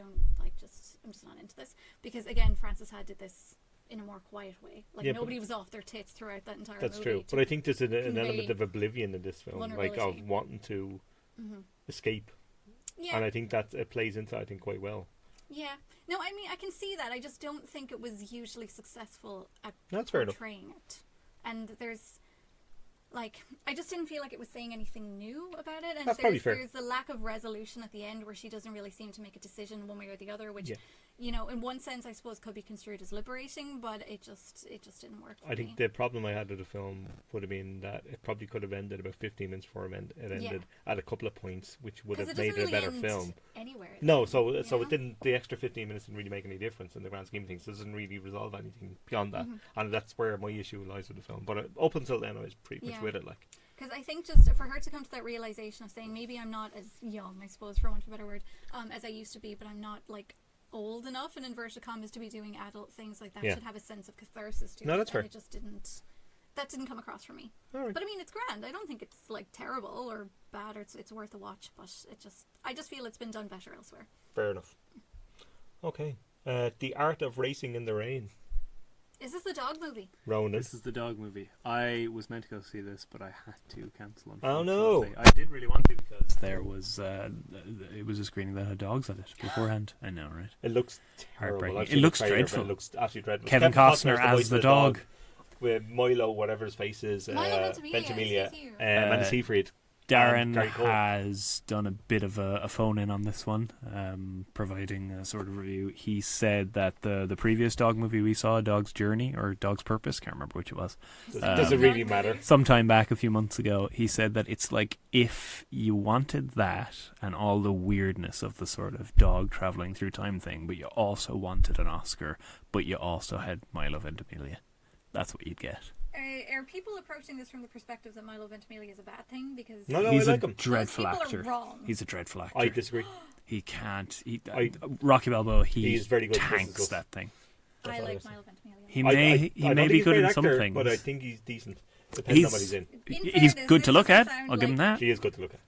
just not into this. Because again, Frances Ha did this in a more quiet way. Like, nobody was off their tits throughout that entire movie. That's true. But I think there's an element of oblivion in this film, like of wanting to escape. Yeah. And I think that it plays into that, I think, quite well. Yeah. No, I mean, I can see that. I just don't think it was hugely successful at portraying it. And there's, like, I just didn't feel like it was saying anything new about it. And that's probably fair. There's the lack of resolution at the end where she doesn't really seem to make a decision one way or the other, which, you know, in one sense, I suppose could be construed as liberating, but it just didn't work for me. I think the problem I had with the film would have been that it probably could have ended about 15 minutes before it ended at a couple of points, which would have made it a better film. Anywhere. No, so it didn't. The extra 15 minutes didn't really make any difference in the grand scheme of things. It doesn't really resolve anything beyond that, and that's where my issue lies with the film. But up until then, I was pretty much with it, like. Because I think just for her to come to that realization of saying, maybe I'm not as young, I suppose, for want of a better word, as I used to be, but I'm not, like, old enough, in inverted commas, to be doing adult things like that. Should have a sense of catharsis to it. No, that's fair. And it just didn't... That didn't come across for me. Right. But I mean, it's grand. I don't think it's, like, terrible or bad, or it's worth a watch, but I just feel it's been done better elsewhere. Fair enough. Okay. The Art of Racing in the Rain. Is this the dog movie? Ronan. This is the dog movie. I was meant to go see this, but I had to cancel. Oh no! I did really want to because there was it was a screening that had dogs on it beforehand. I know, right? It looks terrible. It looks dreadful. It looks absolutely dreadful. Kevin Costner as the dog. With Milo, whatever his face is, Ventimiglia, and Seafried. Darren has done a bit of a phone-in on this one, providing a sort of review. He said that the previous dog movie we saw, Dog's Journey, or Dog's Purpose, can't remember which it was. Does it really matter? Sometime back, a few months ago, he said that it's like if you wanted that and all the weirdness of the sort of dog travelling through time thing, but you also wanted an Oscar, but you also had Milo Ventimiglia. That's what you'd get. Are people approaching this from the perspective that Milo Ventimiglia is a bad thing? Because he's I like him. Dreadful actor. He's a dreadful actor. I disagree. He can't. Rocky Balboa. He's very good. Tanks that thing. I like Milo Ventimiglia. He may be good in some things, but I think he's decent. Depending on what he's in. He's good to look at. I'll give him that. He is good to look at.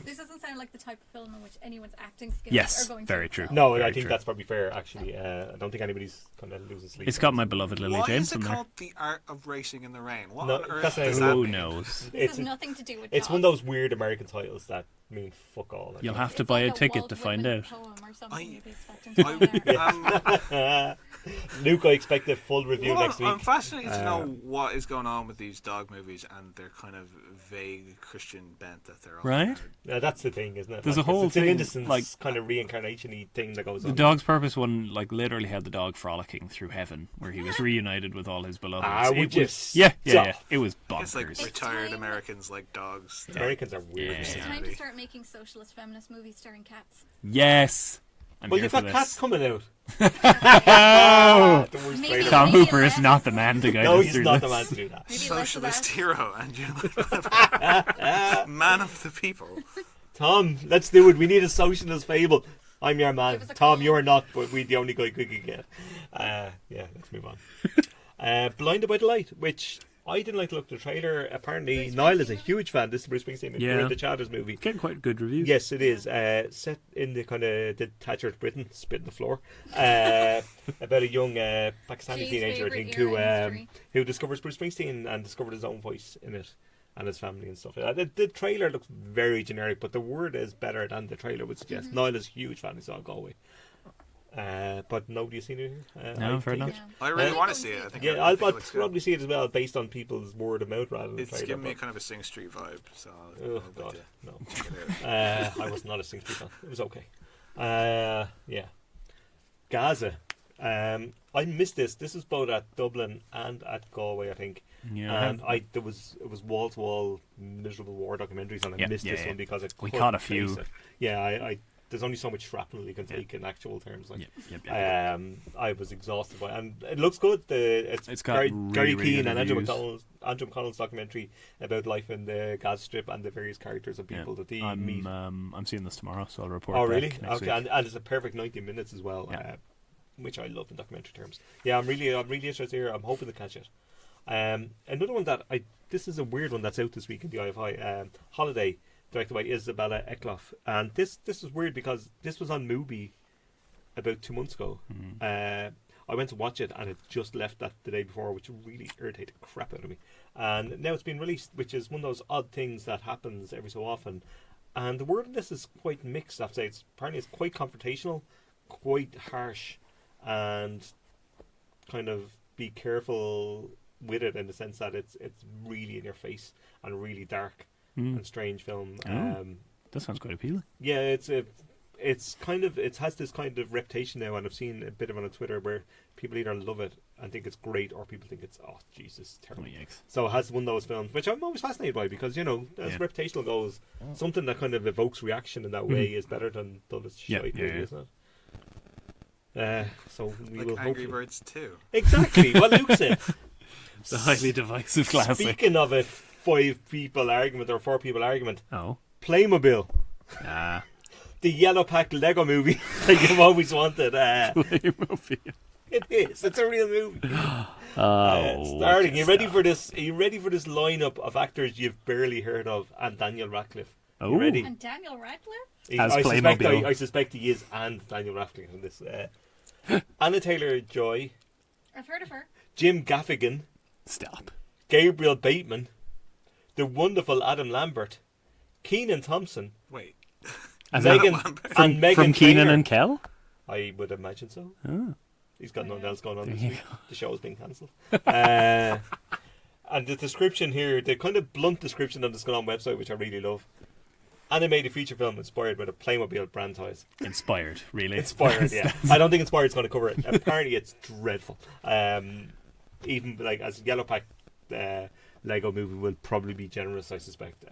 This doesn't sound like the type of film in which anyone's acting skills are going to very true. No, I think that's probably fair, actually. I don't think anybody's kind of losing sleep. It's got my beloved Lily James in there. Why is it called The Art of Racing in the Rain? What on earth does that Who mean? knows? This has nothing to do with It's one of those weird American titles that mean fuck all. You'll have to buy a ticket to find out. Luke, I expect a full review next week. I'm fascinated to know what is going on with these dog movies and their kind of vague Christian bent that they're all right. That's the thing, isn't it? There's a whole it's thing, an innocence, like kind of reincarnation-y thing that goes on. The Dog's Purpose one, like, literally had the dog frolicking through heaven, where he was reunited with all his beloveds. Yeah. It was bonkers. It's like retired Americans like dogs. Americans are weird. It's time to start making socialist feminist movies starring cats. Yes. Well, you've got cats coming out. Tom Hooper is not the man to guide us through this. No, he's not the man to do that. Socialist hero, and you're man of the people. Tom, let's do it. We need a socialist fable. I'm your man. Tom, you're not, but we're the only guy we could get. Let's move on. Blinded by the Light, which I didn't like to look at the trailer. Apparently, Niall is a huge fan. This is Bruce Springsteen. We're in the Chatters movie. Getting quite good reviews. Yes, it is. Set in the kind of the Thatcher's Britain, spit in the floor. About a young Pakistani teenager, I think, who discovers Bruce Springsteen and discovered his own voice in it and his family and stuff. The trailer looks very generic, but the word is better than the trailer would suggest. Niall is a huge fan. He's all Galway. But nobody's seen it here. No, fair enough. I really want to see it. I think I'll probably see it as well, based on people's word of mouth rather than it's trailer. Giving me kind of a Sing Street vibe. So God, no. I was not a Sing Street fan. It was okay. Gaza. I missed this. This was both at Dublin and at Galway, I think. Yeah. And it was wall to wall miserable war documentaries, and I missed this one because we caught a few. Yeah, there's only so much shrapnel you can take in actual terms. Like, Yep. I was exhausted by it. And it looks good. It's got Gary really Keane good and Andrew reviews. McConnell's documentary about life in the Gaza Strip and the various characters and people that they meet. I'm seeing this tomorrow, so I'll report. Oh, really? Back next Okay, week. and it's a perfect 90 minutes as well, which I love in documentary terms. Yeah, I'm really interested here. I'm hoping to catch it. Another one this is a weird one that's out this week in the IFI. Holiday, directed by Isabella Eklof, and this is weird because this was on Mubi about 2 months ago. I went to watch it and it just left that the day before, which really irritated the crap out of me. And now it's been released, which is one of those odd things that happens every so often. And the word on this is quite mixed. I have to say, apparently it's quite confrontational, quite harsh, and kind of be careful with it in the sense that it's really in your face and really dark and strange film. That sounds quite appealing. Yeah, it has this kind of reputation now, and I've seen a bit of it on Twitter where people either love it and think it's great, or people think it's Jesus, terrible. So it has one of those films which I'm always fascinated by, because as reputational goes, something that kind of evokes reaction in that way is better than this shite, isn't it? So we like will Angry Birds 2. Exactly what Luke said. The highly divisive classic. Speaking of a 4 people argument, Oh, Playmobil, the yellow pack Lego movie that you've always wanted. Playmobil. It is. It's a real movie. Oh, starting. You ready for this? Are you ready for this lineup of actors you've barely heard of? And Daniel Radcliffe. Oh, you ready? And Daniel Radcliffe? As I Playmobil. suspect he is, and Daniel Radcliffe in this. Anna Taylor-Joy, I've heard of her. Jim Gaffigan, Stop. Gabriel Bateman, the wonderful Adam Lambert, Keenan Thompson, Wait. Megan and Megan From Keenan Trainor. and Kel? I would imagine so. Oh. He's got nothing else going on There this you week. The show is being cancelled. And the description here, the kind of blunt description on the Scannain website, which I really love. Animated feature film inspired by the Playmobil brand toys. Inspired, really. Inspired, yeah. I don't think Inspired's going to cover it. Apparently it's dreadful. Even like as Yellow Pack Lego movie will probably be generous, I suspect.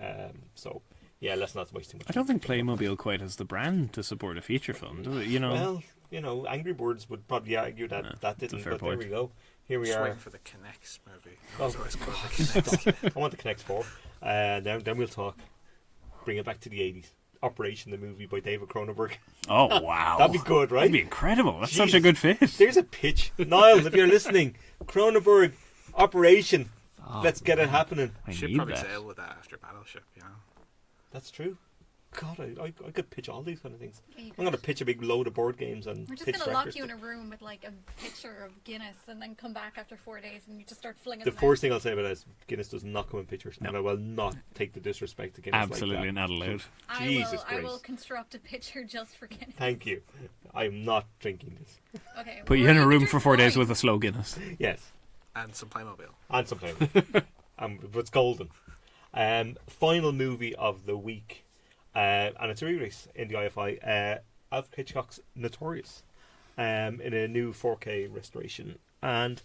So yeah, let's not waste too much. I don't think Playmobil quite has the brand to support a feature film, do it? Well, Angry Birds would probably argue that that didn't. fair But point. there we go. Here we Just are. waiting for the Kinects movie. Oh, It's always called the Kinects. I want the Kinect 4. Then we'll talk. Bring it back to the 80s. Operation, the movie by David Cronenberg. Oh, wow. That'd be good, right? That'd be incredible. That's such a good fit. There's a pitch. Niall, if you're listening, Cronenberg, Operation. Let's get it happening. I Should need probably that. sail with that after Battleship, That's true. God, I could pitch all these kind of things. Yeah, you I'm going to could. pitch a big load of board games and We're just pitch going to lock directors. you in a room with like a picture of Guinness and then come back after 4 days and you just start flinging The them first thing I'll say about that is Guinness does not come in pictures, and I will not take the disrespect to Guinness. Absolutely like that. not allowed. out. Jesus I will Christ. construct a picture just for Guinness. Thank you. I'm not drinking this. Okay. Put you well, in a can room drink for 4 days wine. with a slow Guinness. Yes, And some Playmobil. and sometimes. But it's golden. Final movie of the week, and it's a re-release in the IFI. Alfred Hitchcock's Notorious, in a new 4K restoration. And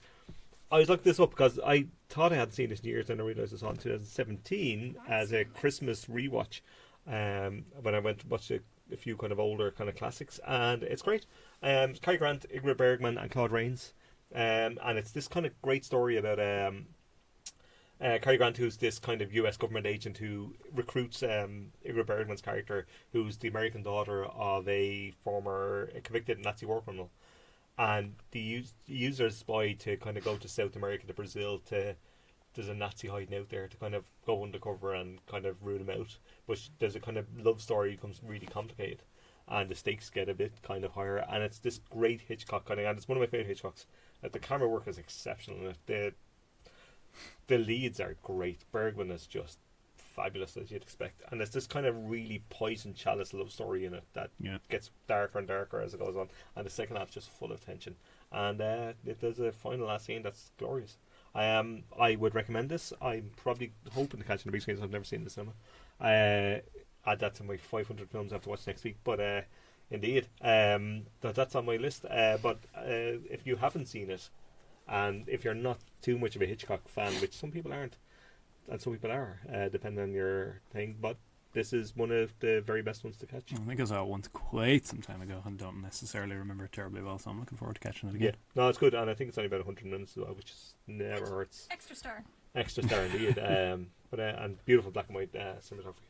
I was looking this up because I thought I hadn't seen this in years, and I realised it was on 2017 as a Christmas rewatch. When I went to watch a few kind of older kind of classics, and it's great. It's Cary Grant, Ingrid Bergman, and Claude Rains, and it's this kind of great story about Cary Grant, who's this kind of US government agent who recruits Ingrid Bergman's character, who's the American daughter of a former convicted Nazi war criminal, and the user a spy to kind of go to South America, to Brazil, there's a Nazi hiding out there, to kind of go undercover and kind of root him out. But there's a kind of love story becomes really complicated, and the stakes get a bit kind of higher. And it's this great Hitchcock kind of, and it's one of my favorite Hitchcocks. The camera work is exceptional in it. The leads are great. Bergman is just fabulous, as you'd expect, and there's this kind of really poison chalice love story in it that gets darker and darker as it goes on, and the second half's just full of tension. And there's a final last scene that's glorious. I would recommend this. I'm probably hoping to catch it in the big screens. I've never seen this cinema. Add that to my 500 films I have to watch next week. But indeed, that's on my list. But if you haven't seen it, and if you're not too much of a Hitchcock fan, which some people aren't, and some people are, depending on your thing, but this is one of the very best ones to catch. I think I saw it once quite some time ago and don't necessarily remember it terribly well, so I'm looking forward to catching it again. Yeah, no, it's good, and I think it's only about 100 minutes as well, which is never hurts. Extra star Indeed. But and beautiful black and white cinematography.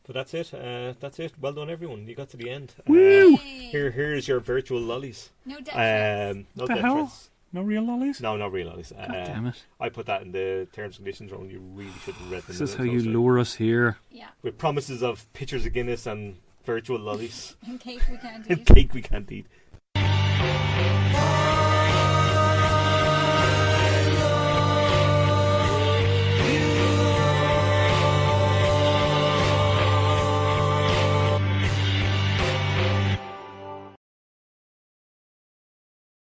But that's it. Well done, everyone. You got to the end. Here's your virtual lollies. No death no what the death hell? threats. No real lollies? No, not real lollies. God damn it. I put that in the terms and conditions wrong. You really should have read them. This is how you lure us here. Yeah. With promises of pitchers of Guinness and virtual lollies. And cake we can't eat. And cake we can't eat.